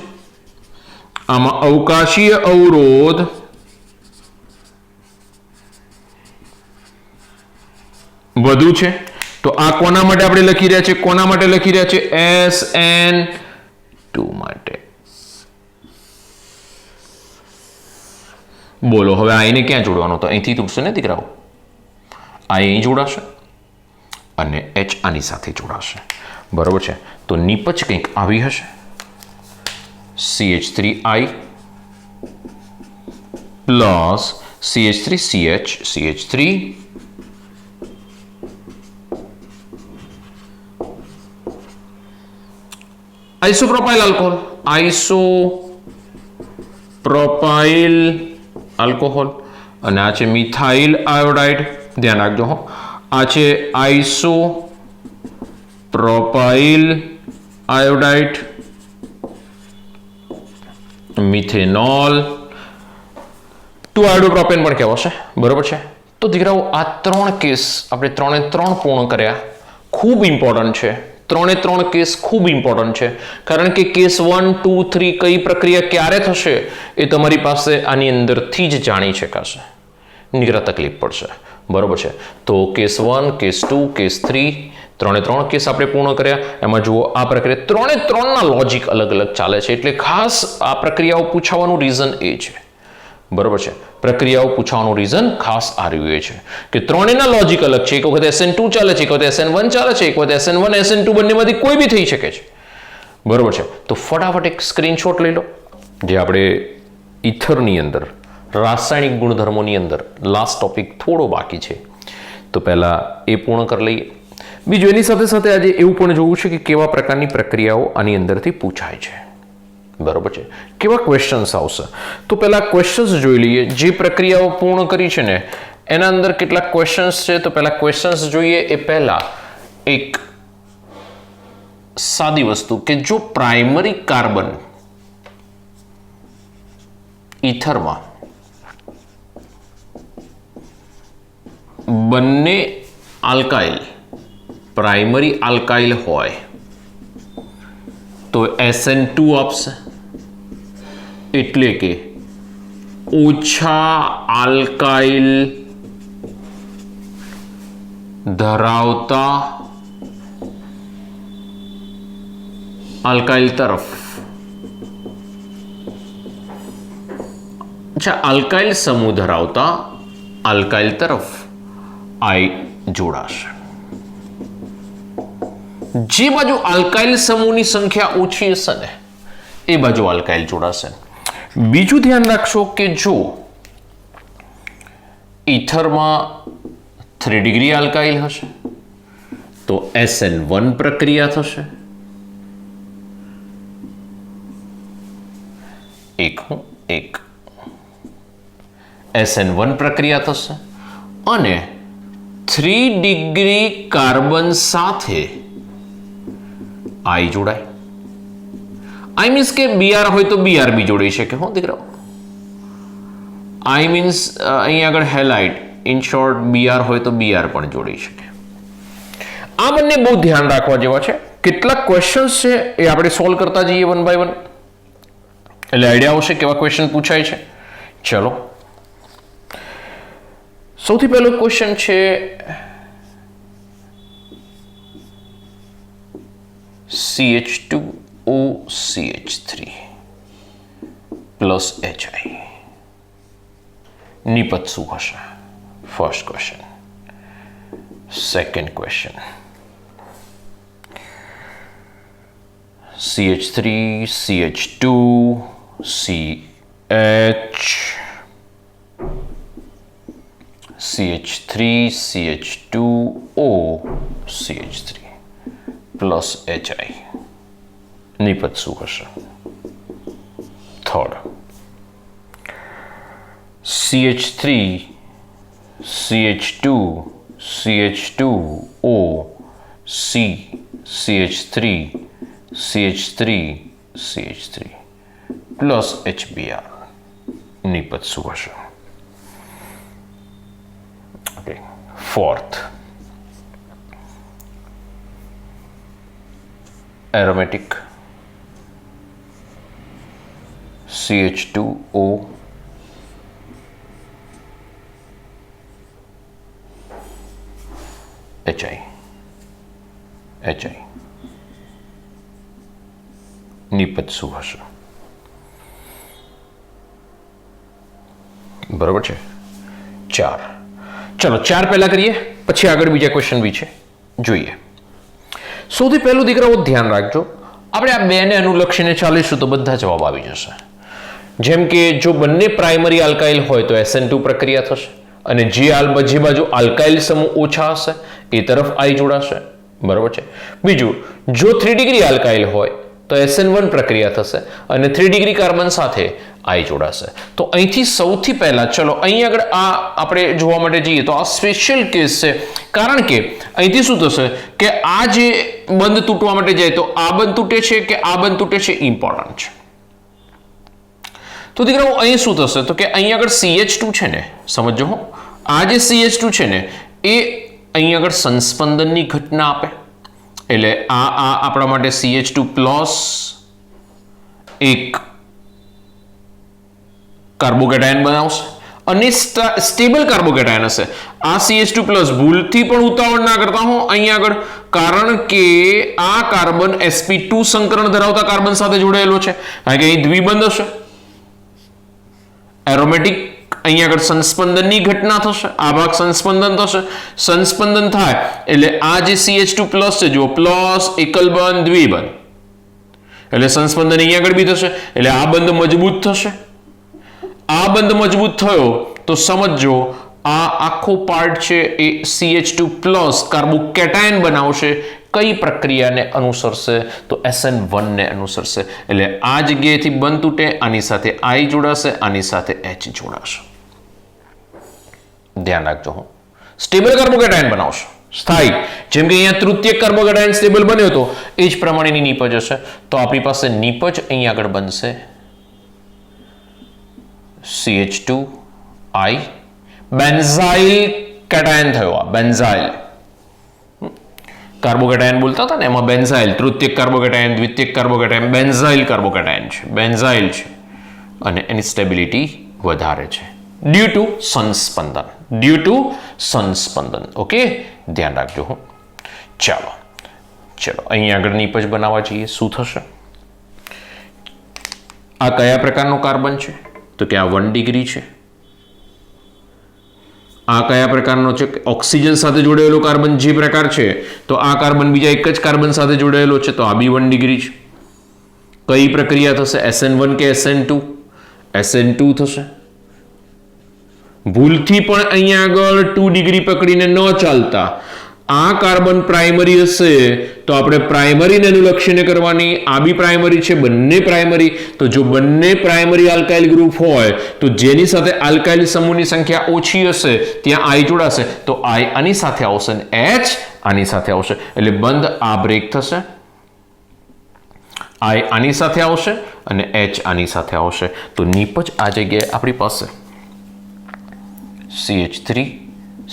આમાં અવકાશીય અવરોધ વધુ છે। તો આ કોના માટે આપણે લખી રહ્યા છે? કોના માટે લખી રહ્યા છે? SN2 માટે। બોલો હવે આઈને ક્યાં જોડવાનો? તો અહીંથી તૂટશે ને દીકરાઓ, આ અહીં જોડાશે અને H આની સાથે જોડાશે, બરાબર છે। તો નિપજ કંઈક આવી હશે, CH3I plus CH3CH CH3 આઇસોપ્રોપાઇલ alcohol અને આ છે મિથાઇલ આયોડાઇડ, ધ્યાન રાખજો હો, આ છે આઇસોપ્રોપાઇલ આયોડાઇડ, મિથેનોલ, 2-iodopropane પણ કહેવાશે, બરોબર છે। તો દીકરાઓ આ 3 કેસ આપણે 3 પૂર્ણ કર્યા, ખૂબ ઇમ્પોર્ટન્ટ છે, 3 કેસ ખૂબ ઇમ્પોર્ટન્ટ છે, કારણ કે કેસ 1, 2, 3 કઈ પ્રક્રિયા ક્યારે થશે એ તમારી પાસે આની અંદરથી જ જાણી શકાશે, નીકળા તકલીફ પડશે, બરોબર છે। તો કેસ 1, કેસ 2, કેસ 3 ત્રણે ત્રણ કેસ આપણે પૂર્ણ કર્યા. એમાં જુઓ આ પ્રક્રિયા ત્રણે ત્રણના લોજિક અલગ અલગ ચાલે છે, એટલે ખાસ આ પ્રક્રિયાઓ પૂછવાનું રીઝન એ છે. બરોબર છે, પ્રક્રિયાઓ પૂછવાનું રીઝન ખાસ આ રહ્યું એ છે કે ત્રણેયના લોજિક અલગ છે. એક વખત SN2 ચાલે છે, એક વખત SN1 ચાલે છે, એક વખત SN1 SN2 બંનેમાંથી કોઈ બી થઈ શકે છે. બરોબર છે, તો ફટાફટ એક સ્ક્રીનશોટ લઈ લો. જે આપણે ઈથરની અંદર રાસાયણિક ગુણધર્મોની અંદર લાસ્ટ ટોપિક થોડો બાકી છે, તો પહેલા એ પૂર્ણ કરી લઈએ. બીજું એની સાથે સાથે આજે એવું પણ જોવું છે કે કેવા પ્રકારની પ્રક્રિયાઓ આની અંદરથી પૂછાય છે. બરોબર છે, કેવા ક્વેશ્ચન્સ આવશે. તો પહેલા ક્વેશ્ચન્સ જોઈ લઈએ. જે પ્રક્રિયાઓ પૂર્ણ કરી છે ને એના અંદર કેટલાક ક્વેશ્ચન્સ છે. તો પહેલા ક્વેશ્ચન્સ જોઈએ એ પહેલા એક સાદી વસ્તુ કે જો પ્રાઇમરી કાર્બન ઈથરમાં બંને આલ્કાઇલ પ્રાઇમરી આલ્કાઇલ હોય તો SN2 આપશે, એટલે કે ઓછા આલ્કાઇલ ધરાવતા આલ્કાઇલ તરફ, આલ્કાઇલ સમૂહ ધરાવતા આલ્કાઇલ તરફ આઈ જોડાશે. જે બાજુ આલ્કાઇલ સમૂહની સંખ્યા ઓછી હશે ને એ બાજુ આલ્કાઇલ જોડાશે. બીજું ધ્યાન રાખશો કે જો ઈથરમાં 3 ડિગ્રી આલ્કાઇલ હશે તો SN1 પ્રક્રિયા થશે. એક SN1 પ્રક્રિયા થશે અને 3 ડિગ્રી કાર્બન સાથે આઈ જોડાય. આઈ મીન્સ કે Br હોય તો Br બી જોડી શકે. હો દીકરાઓ, આઈ મીન્સ અહીંયા આગળ હેલાઇટ, ઇન શોર્ટ Br હોય તો Br પણ જોડી શકે. આ બંને બહુ ધ્યાન રાખવા જેવા છે. કેટલાક ક્વેશ્ચન્સ છે એ આપણે સોલ્વ કરતા જઈએ વન બાય વન, એટલે આઈડિયા આવશે કેવા ક્વેશ્ચન પૂછાય છે. ચલો, સૌથી પહેલો ક્વેશ્ચન છે CH2OCH3 પ્લસ HI નિપજ શું હશે? First question. Second question CH3 CH2 CH CH3 CH2O CH3 plus HI નિપજ શું હશે? Third CH3 CH2 CH2O CH3 CH3 CH3 plus HBr નિપજ શું હશે? Okay. Fourth aromatic CH2O HI નિપજ શું હશે? બરોબર છે. 4. ચલો 4 પહેલા કરીએ, પછી આગળ બીજા ક્વેશ્ચન બી છે, જોઈએ. સૌથી પહેલું દીકરાઓ ધ્યાન રાખજો, આપણે આ બેને અનુલક્ષીને ચાલીશું તો બધા જવાબ આવી જશે. જેમ કે જો બંને પ્રાઇમરી આલ્કાઇલ હોય તો SN2 પ્રક્રિયા થશે અને જે બાજુ આલ્કાઇલ સમૂહ ઓછા હશે એ તરફ આઈ જોડાશે. બરોબર છે. બીજું, જો 3 ડિગ્રી આલ્કાઇલ હોય તો SN1 પ્રક્રિયા થશે અને 3 ડિગ્રી કાર્બન સાથે આઈ જોડાશે. તો અહીંથી સૌથી પહેલા ચલો અહીં આગળ આ આપણે જોવા માટે જઈએ તો આ સ્પેશિયલ કેસ છે, કારણ કે અહીંથી શું થશે કે આ જે બંધ તૂટવા માટે જાય તો આ બંધ તૂટે છે કે આ બંધ તૂટે છે, ઇમ્પોર્ટન્ટ છે. તો દીકરાઓ અહીં શું થશે તો કે અહીં આગળ CH2 છે ને, સમજો હો, આ જે CH2 છે ને એ અહીં આગળ સંસ્પંદનની ઘટના આપે, એટલે આ આપણા માટે CH2 પ્લસ એક કાર્બોકેટાયન બનાવશે અને સ્ટેબલ કાર્બોકેટાયન હશે. આ CH2 પ્લસ ભૂલથી પણ ઉતાવળ ના કરતા હું અહીં આગળ કારણ કે આ કાર્બન sp2 સંકરણ ધરાવતા કાર્બન સાથે જોડાયેલો છે, કારણ કે અહીં દ્વિબંધ હશે. એરોમેટિક અહીંયા આગળ સંસ્પંદનની ઘટના થશે, આ ભાગ સંસ્પંદન થશે. સંસ્પંદન થાય એટલે આ જે CH2+ છે જો પ્લસ એકલ બંધ દ્વિબંધ, એટલે સંસ્પંદન અહીંયા આગળ બી થશે, એટલે આ બંધ મજબૂત થશે. આ બંધ મજબૂત થયો તો સમજો આ આખો પાર્ટ છે એ CH2+ કાર્બોકેટાયન બનાવશે. કઈ પ્રક્રિયાને અનુસરશે? તો SN1 ને અનુસરશે. એટલે આ જગ્યાએથી બંધ તૂટે, આની સાથે I જોડાશે, આની સાથે H જોડાશે. ધ્યાન રાખજો. હું સ્ટેબલ કાર્બોકેટાયન બનાવશે સ્થાયી, જેમ કે અહીંયા તૃતીયક કાર્બોકેટાયન સ્ટેબલ બન્યો હતો એ જ પ્રમાણેની નીપજ હશે. તો આપણી પાસે નીપજ અહીં આગળ બનશે CH2I. બેન્ઝાઇલ કેટાયન થયો. આ બેન્ઝાઇલ કાર્બોકેટાયન બોલતા હતા ને, એમાં બેન્ઝાઇલ તૃતીયક કાર્બોકેટાયન, દ્વિતીયક કાર્બોકેટાયન, બેન્ઝાઇલ કાર્બોકેટાયન છે, બેન્ઝાઇલ છે, અને એની સ્ટેબિલિટી વધારે છે ડ્યુ ટુ સંસ્પંદન. ડ્યુ ટુ સંસ્પંદન. ઓકે, ધ્યાન રાખજો. ચાલો ચલો અહીં આગળ નીપજ બનાવવા જઈએ. શું થશે? આ કયા પ્રકારનો કાર્બન છે? તો કે આ 1 ડિગ્રી છે. આ કયા પ્રકારનો છે? ઓક્સિજન સાથે જોડાયેલો કાર્બન જે પ્રકાર છે, તો આ કાર્બન બીજા એક જ કાર્બન સાથે જોડાયેલો છે, તો આ બી 1 ડિગ્રી છે. કઈ પ્રક્રિયા થશે? SN1 કે SN2? SN2 થશે. ભૂલથી પણ અહીંયા આગળ 2 ડિગ્રી પકડીને ન ચાલતા. આ કાર્બન પ્રાઇમરી હશે તો આપણે પ્રાઇમરીને અનુલક્ષીને કરવાની. આ બી પ્રાઇમરી છે, બંને પ્રાઇમરી. તો જો બંને પ્રાઇમરી આલ્કાઇલ ગ્રુપ હોય તો જેની સાથે આલ્કાઇલ સમૂહની સંખ્યા ઓછી હશે ત્યાં I જોડાશે, તો I આની સાથે આવશે અને H આની સાથે આવશે. એટલે બંધ આ બ્રેક થશે, I આની સાથે આવશે અને H આની સાથે આવશે. તો નીપજ આ જગ્યાએ આપણી પાસે CH3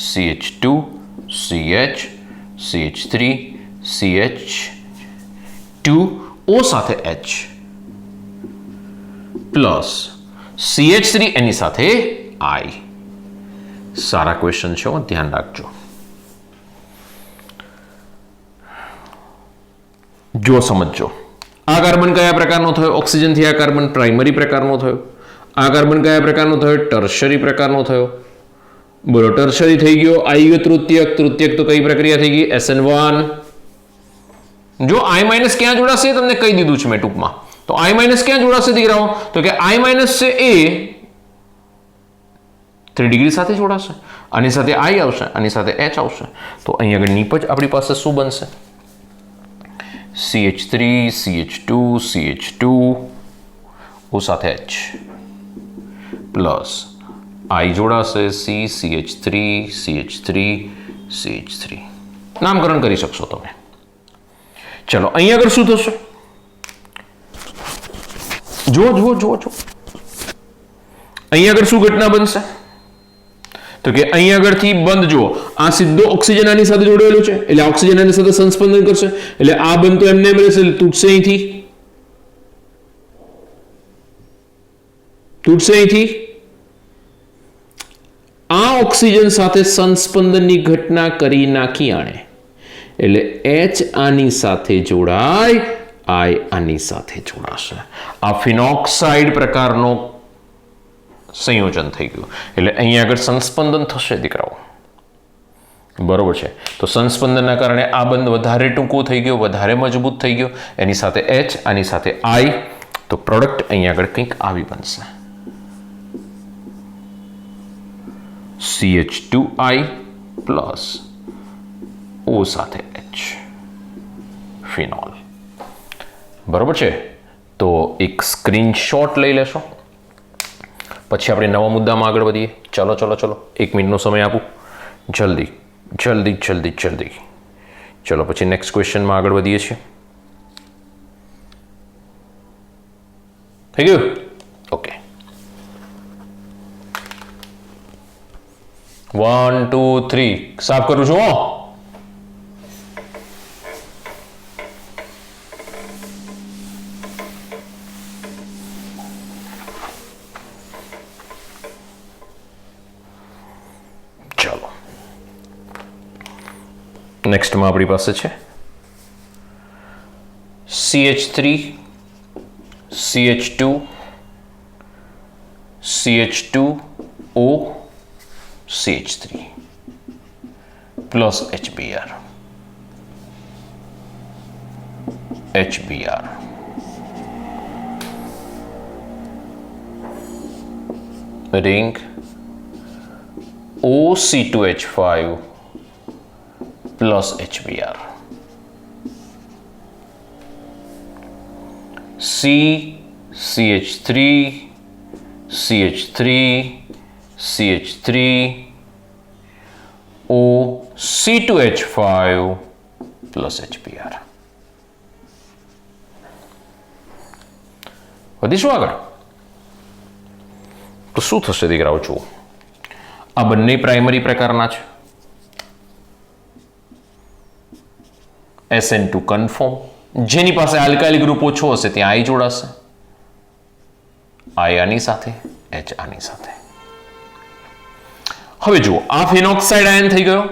CH2 CH CH3 CH2 O સાથે H પ્લસ CH3 એની સાથે I. સારા ક્વેશ્ચન છે, ધ્યાન રાખજો. જો સમજો આ કાર્બન કયા પ્રકારનો થયો? ઓક્સિજનથી આ કાર્બન પ્રાઇમરી પ્રકારનો થયો. આ કાર્બન કયા પ્રકારનો થયો? ટર્શરી પ્રકારનો થયો. બોલો, ટર્શરી થઈ ગયો, આવી ગયો તૃતીયક. તૃતીયક તો કઈ પ્રક્રિયા થઈ ગઈ? SN1. જો I- ક્યાં જોડાશે તમને કહી દીધું છે મેં ટૂંકમાં. તો I- ક્યાં જોડાશે દીકરાઓ? તો કે I- છે એ 3 ડિગ્રી સાથે જોડાશે, આની સાથે I આવશે, આની સાથે H આવશે. તો અહીં આગળ નીપજ આપણી પાસે શું બનશે? CH3 CH2 CH2 O સાથે H પ્લસ I જોડાશે C CH3 CH3 CH3. નામકરણ કરી શકશો તમે. ચલો અહીં આગળ શું થશે? જો અહીં આગળ શું ઘટના બનશે? તો કે અહીં આગળથી બંધ જુઓ, આ સીધો ઓક્સિજન આની સાથે જોડાયેલો છે, એટલે ઓક્સિજન આની સાથે સંસ્પંદન કરશે, એટલે આ બંધ તો એમને એમ રહેશે, તૂટશે અહીંથી. આ ઓક્સિજન સાથે સંસ્પંદનની ઘટના કરી નાખી આણે, એટલે H આની સાથે જોડાય, I આની સાથે જોડાશે. આ ફિનોક્સાઇડ પ્રકારનો સંયોજન થઈ ગયું, એટલે અહીંયા આગળ સંસ્પંદન થશે દીકરાઓ. બરોબર છે? તો સંસ્પંદનના કારણે આ બંધ વધારે ટૂંકો થઈ ગયો, વધારે મજબૂત થઈ ગયો, એની સાથે H આની સાથે I. તો પ્રોડક્ટ અહીંયા આગળ કંઈક આવી બનશે, CH2I પ્લસ O સાથે H ફિનોલ. બરોબર છે? તો એક સ્ક્રીનશોટ લઈ લેશો, પછી આપણે નવા મુદ્દામાં આગળ વધીએ. ચલો 1 મિનિટનો સમય આપું, જલ્દી. ચલો પછી નેક્સ્ટ ક્વેશ્ચનમાં આગળ વધીએ છીએ. થઈ ગયું? ઓકે. 1 2 3 સાફ કરું છું. ચલો નેક્સ્ટમાં આપણી પાસે છે CH3 CH2 CH2O CH3 plus HBr ring OC2H5 plus HBr CH3 CH3 CH3 O C2H5 plus HBr. વધીશું આગળ. તો શું થશે દીકરાઓ? જુઓ, આ બંને પ્રાઇમરી પ્રકારના છે. SN2 કન્ફર્મ, જેની પાસે આલ્કાઇલ ગ્રુપ ઓછો હશે ત્યાં I જોડાશે. I આની સાથે, H આની સાથે. હવે જુઓ, આ ફિનોક્સાઇડ આયન થઈ ગયો,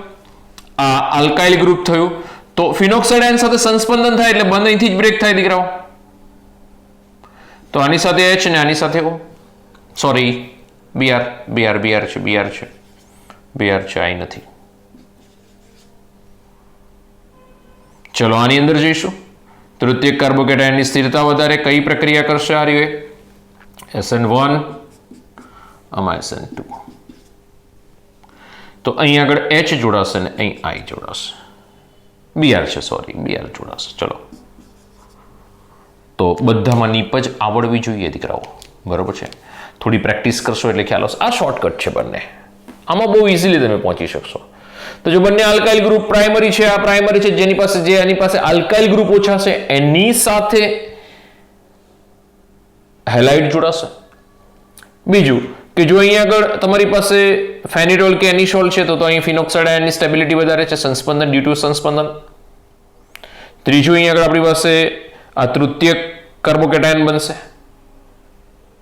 આ આલ્કાઇલ ગ્રુપ થયું. તો ફિનોક્સાઇડ આયન સાથે સંસ્પંદન થાય એટલે બંધ અહીંથી જ બ્રેક થાય દીકરાઓ. તો આની સાથે H ને આની સાથે O. સોરી, Br છે, I નથી. ચલો આની અંદર જઈશું. તૃતીયક કાર્બોકેટાયનની સ્થિરતા વધારે કઈ પ્રક્રિયા કરશે? આ રીતે SN1 આમાં SN2. તો અહીં આગળ H જોડાશે ને અહીં I જોડાશે. Br છે, સોરી, Br જોડાશે. ચલો, તો બધામાં નીપજ આવડવી જોઈએ દીકરાઓ, બરોબર છે. થોડી પ્રેક્ટિસ કરશો એટલે ખ્યાલ આવશે. આ શોર્ટકટ છે બંને, આમાં બહુ ઇઝીલી તમે પહોંચી શકશો. તો જો બંને આલ્કાઇલ ગ્રુપ પ્રાઇમરી છે, આ પ્રાઇમરી છે, જેની પાસે આલ્કાઇલ ગ્રુપ ઓછા છે એની સાથે હેલાઇડ જોડાશે. બીજું કે જો અહીં આગળ તમારી પાસે ફેનિટોલ કે એનિસોલ છે તો અહીં ફિનોક્સાઇડ આયનની સ્ટેબિલિટી વધારે છે, સંસ્પંદન ડ્યુ ટુ સંસ્પંદન. ત્રીજું અહીં આગળ આપણી પાસે આ તૃતીયક કાર્બોકેટાયન બનશે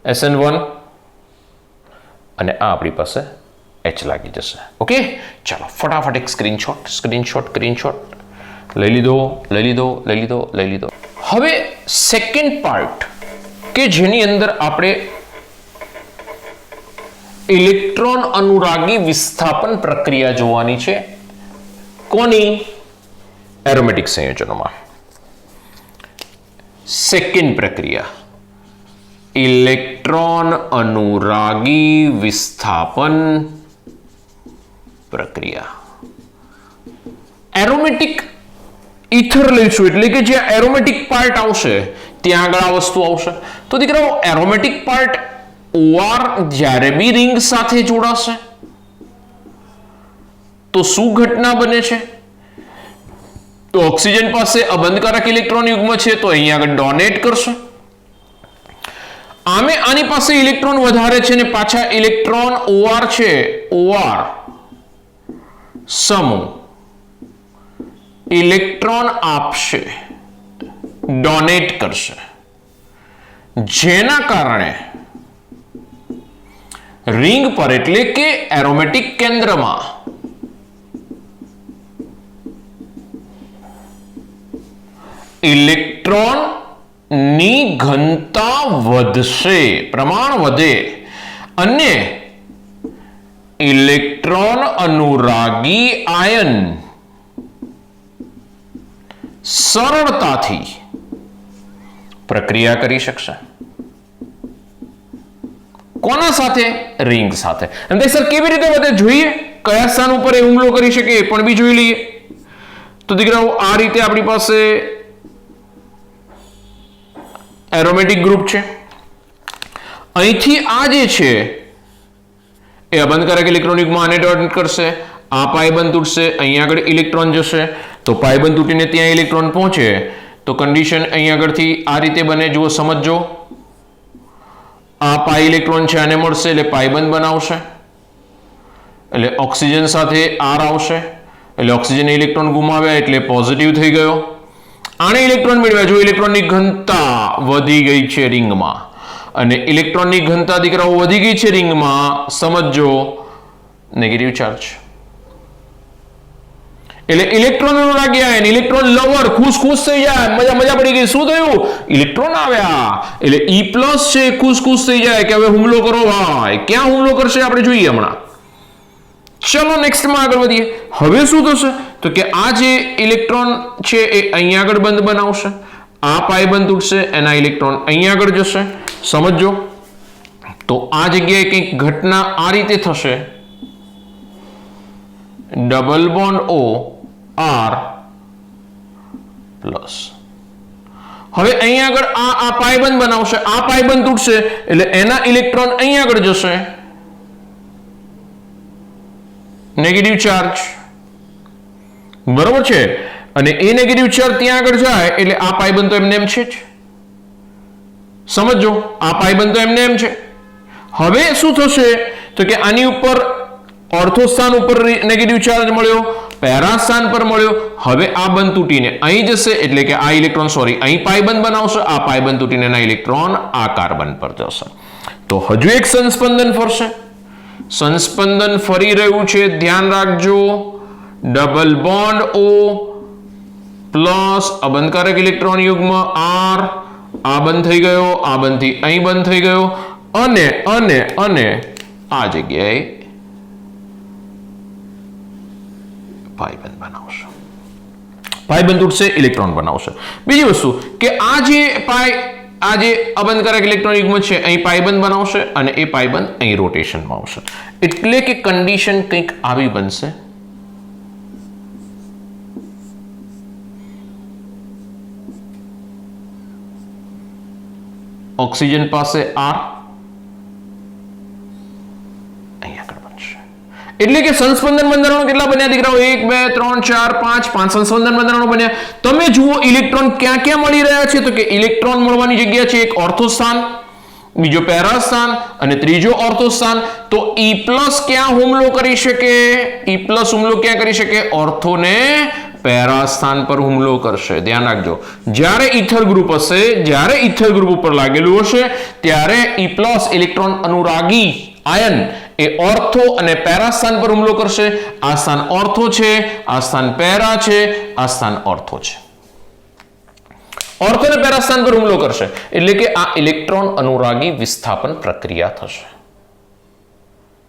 SN1 અને આ આપણી પાસે H લાગી જશે. ઓકે, ચાલો ફટાફટ એક સ્ક્રીનશોટ લઈ લીધો. હવે સેકન્ડ પાર્ટ કે જેની અંદર આપણે ઇલેક્ટ્રોન અનુરાગી વિસ્થાપન પ્રક્રિયા જોવાની છે. કોની? એરોમેટિક સંયોજનોમાં. સેકન્ડ પ્રક્રિયા ઇલેક્ટ્રોન અનુરાગી વિસ્થાપન પ્રક્રિયા. એરોમેટિક ઇથર લઈશું એટલે કે જ્યાં એરોમેટિક પાર્ટ આવશે ત્યાં આગળ આ વસ્તુ આવશે. તો દીકરાઓ, એરોમેટિક પાર્ટ OR જ્યારે બી રિંગ સાથે જોડાશે તો શું ઘટના બને છે? તો ઓક્સિજન પાસે અબંધકારક ઇલેક્ટ્રોન યુગ્મ છે તો અહીંયા આગળ ડોનેટ કરશે. આની પાસે ઇલેક્ટ્રોન વધારે છે ને પાછા ઇલેક્ટ્રોન OR છે, OR સમૂહ ઇલેક્ટ્રોન આપશે, ડોનેટ કરશે, જેના કારણે રિંગ પર એટલે કે એરોમેટિક કેન્દ્રમાં ઇલેક્ટ્રોન ની ઘનતા વધશે, પ્રમાણ વધે અને ઇલેક્ટ્રોન અનુરાગી આયન સરળતાથી પ્રક્રિયા કરી શકશે. કોના સાથે? રિંગ સાથે. અને સર કેવી રીતે વધે જોઈએ? કયા સ્થાન ઉપર એ હુમલો કરી શકે એ પણ બી જોઈ લઈએ. તો દીકરાઓ, આ રીતે આપણી પાસે એરોમેટિક ગ્રુપ છે. અહીંથી આ જે છે એ અબંધકારક ઇલેક્ટ્રોન યુગ્મ આને ડોનેટ કરશે, આ પાયબંધ તૂટશે, અહીંયા આગળ ઇલેક્ટ્રોન જશે તો પાયબંધ તૂટીને ત્યાં ઇલેક્ટ્રોન પહોંચે તો કન્ડિશન અહીં આગળથી આ રીતે બને. જુઓ, સમજો, આ પાય ઇલેક્ટ્રોન છે આને મળશે એટલે પાયબંધ બનાવશે, એટલે ઓક્સિજન સાથે R આવશે એટલે ઓક્સિજન ઇલેક્ટ્રોન ગુમાવ્યા એટલે પોઝિટિવ થઈ ગયો. આને ઇલેક્ટ્રોન મેળવ્યા. જો ઇલેક્ટ્રોનની ઘનતા વધી ગઈ છે રિંગમાં અને ઇલેક્ટ્રોનની ઘનતા દીકરાઓ વધી ગઈ છે રિંગમાં, સમજો નેગેટિવ ચાર્જ. એટલે ઇલેક્ટ્રોન અનુરાગી આયન, ઇલેક્ટ્રોન લવર, ખુશ થઈ જાય, મજા પડી ગઈ. શું થયું? ઇલેક્ટ્રોન આવ્યા એટલે E+ છે ખુશ થઈ જાય કે હવે હુમલો કરો ભાઈ. ક્યાં હુમલો કરશે આપણે જોઈએ હમણાં. ચલો નેક્સ્ટમાં આગળ વધીએ. હવે શું થશે તો કે આ જે ઇલેક્ટ્રોન છે એ અહીંયા આગળ બંધ બનાવશે, આ પાઈ બંધ તૂટશે, એના ઇલેક્ટ્રોન અહીંયા આગળ જશે. સમજો તો આ જગ્યાએ કંઈક ઘટના આ રીતે થશે, double bond O R plus. હવે અહીંયા આગળ આ પાઈ બંધ બનાવશે, આ પાઈ બંધ તૂટશે એટલે એના ઇલેક્ટ્રોન અહીંયા આગળ જશે, નેગેટિવ ચાર્જ, બરોબર છે. અને એ નેગેટિવ ચાર્જ ત્યાં આગળ જાય એટલે આ પાઈ બંધ તો એમને એમ છે જ. સમજો આ પાઈ બંધ તો એમને એમ છે. હવે શું થશે તો કે આની ઉપર ઓર્થો સ્થાન ઉપર નેગેટિવ ચાર્જ મળ્યો, પેરા સ્થાન પર મળ્યો. હવે આ બંધ તૂટીને અહીં જશે એટલે કે આ ઇલેક્ટ્રોન અહીં પાઈ બંધ બનાવશે, આ પાઈ બંધ તૂટીને એના ઇલેક્ટ્રોન આ કાર્બન પર જશે. તો હજુ એક સંસ્પંદન ફરશે. સંસ્પંદન ફરી રહ્યું છે, ધ્યાન રાખજો. ડબલ બોન્ડ O પ્લસ અબંધકારક ઇલેક્ટ્રોન યુગ્મ R, આ બંધ થઈ ગયો, આ બંધથી અહીં બંધ થઈ ગયો અને અને અને આ જગ્યાએ પાઈ બંધ બનાવશે. પાઈ બંધ તૂટશે, ઇલેક્ટ્રોન બનાવશે. બીજી વસ્તુ કે આ જે અબંધકારક ઇલેક્ટ્રોન યુગ્મ છે અહીં પાઈ બંધ બનાવશે અને એ પાઈ બંધ અહીં રોટેશનમાં આવશે. એટલે કે કન્ડિશન કંઈક આવી બનશે. ઓક્સિજન પાસે R અહીં આગળ બનશે. એટલે કે સંસ્પંદન બંધારણો કેટલા બન્યા દીકરાઓ? 1 2 3 4 5 સંસ્પંદન બંધારણો બન્યા. તમે જુઓ ઇલેક્ટ્રોન ક્યાં ક્યાં મળી રહ્યા છે તો કે ઇલેક્ટ્રોન મળવાની જગ્યા છે એક ઓર્થો સ્થાન, બીજો પેરા સ્થાન અને ત્રીજો ઓર્થો સ્થાન. તો E+ ક્યાં હુમલો કરી શકે? E+ હુમલો ક્યાં કરી શકે? ઓર્થોને પેરા સ્થાન પર હુમલો કરશે. ધ્યાન રાખજો, જ્યારે ઇથર ગ્રુપ હશે, જ્યારે ઇથર ગ્રુપ ઉપર લાગેલું હશે ત્યારે E+ ઇલેક્ટ્રોન અનુરાગી આયન એ ઓર્થો અને પેરા સ્થાન પર હુમલો કરશે. આ સ્થાન ઓર્થો છે, આ સ્થાન પેરા છે, આ સ્થાન ઓર્થો છે. ઓર્થો અને પેરા સ્થાન પર હુમલો કરશે એટલે કે આ ઇલેક્ટ્રોન અનુરાગી વિસ્થાપન પ્રક્રિયા થશે.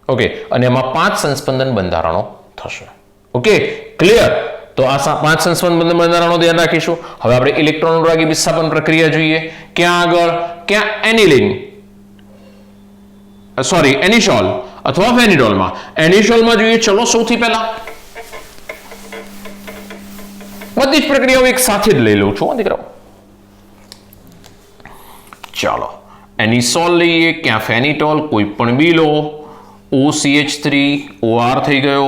ઓકે, અને એમાં 5 સંસ્પંદન બંધારણો થશે. Okay, clear? તો આ 5 સંસ્પંદન બંધારણો ધ્યાન રાખીશું. હવે આપણે ઇલેક્ટ્રોન અનુરાગી વિસ્થાપન પ્રક્રિયા જોઈએ. ક્યાં આગળ? ક્યાં? એનિસોલ અથવા ફેનિડોલમાં. એનિસોલમાં જોઈએ. ચલો સૌથી પહેલા બધી જ પ્રક્રિયાઓ એક સાથે જ લઈ લઉં છું દીકરાઓ. ચાલો એનિસોલ લઈએ, ક્યાં ફેનિટોલ, કોઈ પણ બી લો. OCH3 OR થઈ ગયો,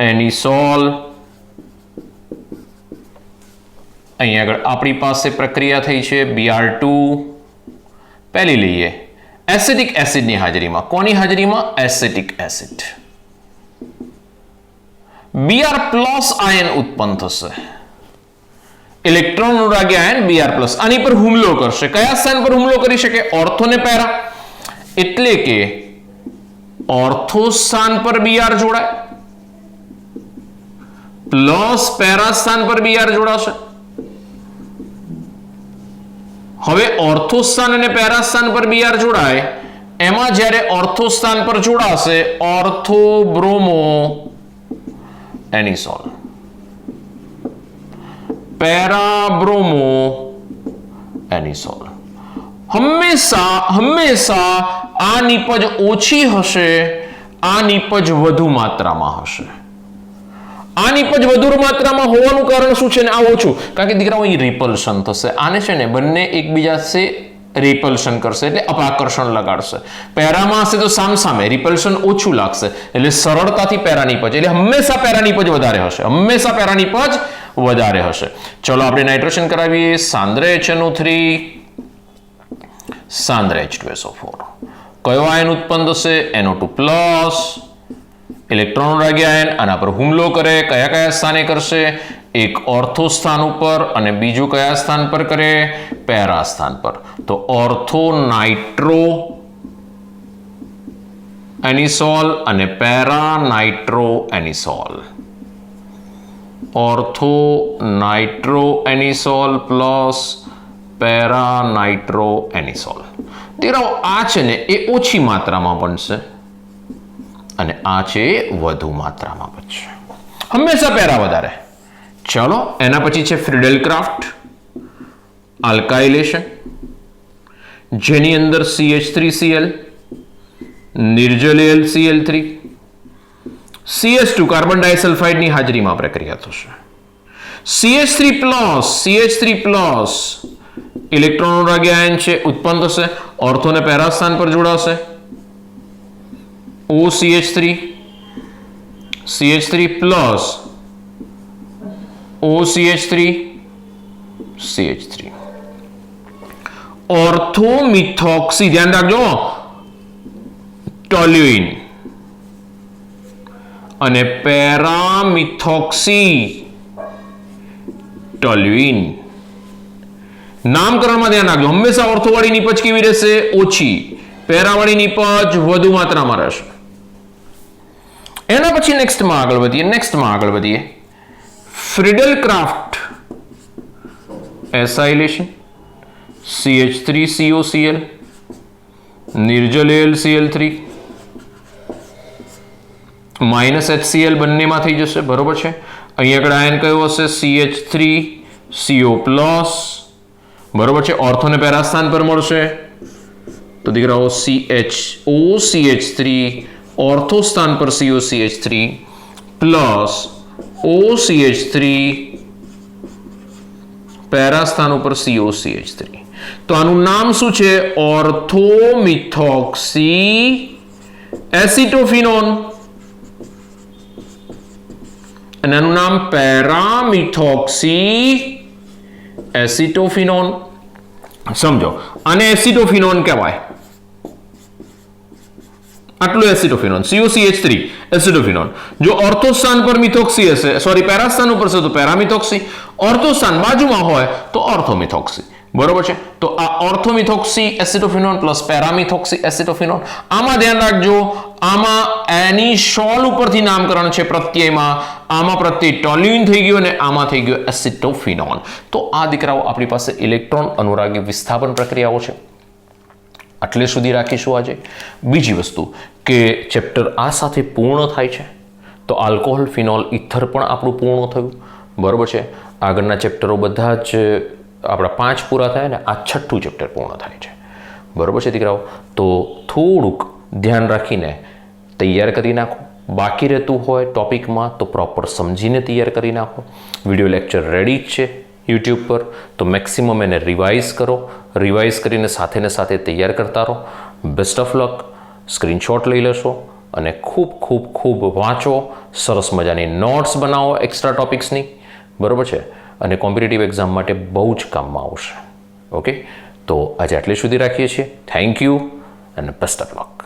એનિસોલ. અહીં આગળ આપણી પાસે પ્રક્રિયા થઈ છે Br2. પહેલી લઈએ એસિટિક એસિડની હાજરીમાં. કોની હાજરીમાં? Acetic acid. Br+ આયન ઉત્પન્ન થશે. ઇલેક્ટ્રોન અનુરાગી આયન Br+. આની પર હુમલો કરશે. કયા સ્થાન પર હુમલો કરી શકે? ઓર્થો ને પેરા. એટલે કે ઓર્થો સ્થાન પર Br જોડાય પ્લસ પેરા સ્થાન પર Br જોડાશે. હવે ઓર્થો સ્થાન અને પેરા સ્થાન પર Br જોડાય, એમાં જ્યારે ઓર્થો સ્થાન પર જોડાશે ઓર્થો બ્રોમો એનિસોલ, પેરા બ્રોમો એનિસોલ. હંમેશા આ નિપજ ઓછી હશે, આ નિપજ વધુ માત્રામાં હશે. આ નિપજ વધુ માત્રામાં હોવાનું કારણ શું છે ને આ ઓછું? કારણ કે દીકરાઓ અહીં રિપલ્શન થશે. આને છે ને બંને એકબીજા સે રિપલ્શન કરશે એટલે અપાકર્ષણ લગાડશે. પેરામાં હશે તો સામસામે રિપલ્શન ઓછું લાગશે એટલે સરળતાથી પેરા નિપજ, એટલે હંમેશા પેરા નિપજ વધારે હશે, હંમેશા પેરા નિપજ વધારે હશે. ચલો આપણે નાઇટ્રોજન કરાવીએ. સાંદ્ર HNO3, સાંદ્ર H2SO4. કયો આયન ઉત્પન્ન થશે? NO2+. ઇલેક્ટ્રોન અનુરાગી આયન આના પર હુમલો કરે. કયા કયા સ્થાને કરશે? એક ઓર્થો સ્થાન ઉપર અને બીજું કયા સ્થાન પર કરે? પેરા સ્થાન પર. તો ઓર્થો નાઇટ્રો એનિસોલ અને para nitro anisole. Ortho nitro anisole plus para nitro anisole. દીકરાઓ આ છે ને એ ઓછી માત્રામાં બનશે અને આ છે વધુ માત્રામાં બનશે. હંમેશા પેરા વધારે. ચલો એના પછી છે ફ્રીડેલક્રાફ્ટ આલ્કાઇલેશન, જેની અંદર CH3Cl, નિર્જલીય Cl3, CH2 કાર્બન ડાયસલ્ફાઇડની હાજરીમાં પ્રક્રિયા થશે. CH3 પ્લસ ઇલેક્ટ્રોન રાગી આયન છે ઉત્પન્ન થશે, ઓર્થોને પેરા સ્થાન પર જોડાશે. CH3 plus OCH3 CH3. ઓર્થોમિથોક્સી, ધ્યાન રાખજો, ટોલ્યુઇન અને પેરામિથોક્સી ટોલ્યુઇન. નામકરણમાં ધ્યાન રાખજો, હંમેશા ઓર્થોવાળી નિપજ કેવી રહેશે? ઓછી. પેરાવાળી નિપજ વધુ માત્રામાં રહેશે. એના પછી નેક્સ્ટમાં આગળ વધીએ. ફ્રીડેલક્રાફ્ટ એસાઇલેશન, CH3COCl, નિર્જલીય Cl3 માઇનસ HCl બંનેમાં થઈ જશે. બરોબર છે. અહીં આગળ આયન કયો હશે? CH3CO plus. બરોબર છે. ઓર્થોને પેરા સ્થાન પર મળશે તો દીકરાઓ OCH3 ઓર્થો સ્થાન પર COCH3 પ્લસ OCH3 પેરા સ્થાન ઉપર COCH3. તો આનું નામ શું છે? ઓર્થોમિથોક્સી એસિટોફિનોન. અને આનું નામ પેરામિથોક્સી એસિટોફિનોન. સમજો, આને એસિટોફિનોન કહેવાય. આટલું એસિટોફિનોન, COCH3 એસિટોફિનોન. જો ઓર્થો સ્થાન પર મિથોક્સી હશે, સોરી પેરા સ્થાન ઉપર છે તો પેરામિથોક્સી, ઓર્થો સ્થાન બાજુમાં હોય તો ઓર્થોમિથોક્સી. બરોબર છે. તો આ ઓર્થોમિથોક્સી એસિટોફિનોન પ્લસ પેરામિથોક્સી એસિટોફિનોન. આમાં ધ્યાન રાખજો, આમાં એનિસોલ ઉપરથી નામકરણ છે પ્રત્યયમાં. આમાં પ્રત્યય ટોલ્યુઇન થઈ ગયો અને આમાં થઈ ગયો એસિટોફિનોન. તો આ દીકરાઓ આપણી પાસે ઇલેક્ટ્રોન અનુરાગી વિસ્થાપન પ્રક્રિયાઓ છે. આટલે સુધી રાખીશું આજે. બીજી વસ્તુ કે ચેપ્ટર આ સાથે પૂર્ણ થાય છે તો આલ્કોહોલ, ફિનોલ, ઇથર પણ આપણું પૂર્ણ થયું. બરોબર છે. આગળના ચેપ્ટરો બધા જ આપણા 5 પૂરા થાય ને આ 6ઠું ચેપ્ટર પૂર્ણ થાય છે. બરોબર છે દીકરાઓ. તો થોડુંક ધ્યાન રાખીને તૈયાર કરી નાખો. બાકી રહેતું હોય ટોપિકમાં તો પ્રોપર સમજીને તૈયાર કરી નાખો. વિડીયો લેક્ચર રેડી જ છે યુટ્યુબ પર, તો મેક્સિમમ એને રિવાઇઝ કરો. રિવાઇઝ કરીને સાથે ને સાથે તૈયાર કરતા રહો. Best of luck. સ્ક્રીનશોટ લઈ લેશો અને ખૂબ વાંચો. સરસ મજાની નોટ્સ બનાવો એક્સ્ટ્રા ટોપિક્સની. બરોબર છે. અને કોમ્પિટિટિવ એક્ઝામ માટે બહુ જ કામમાં આવશે. ઓકે, તો આજે આટલે સુધી રાખીએ છીએ. થેન્ક યુ અને બેસ્ટ ઓફ લક.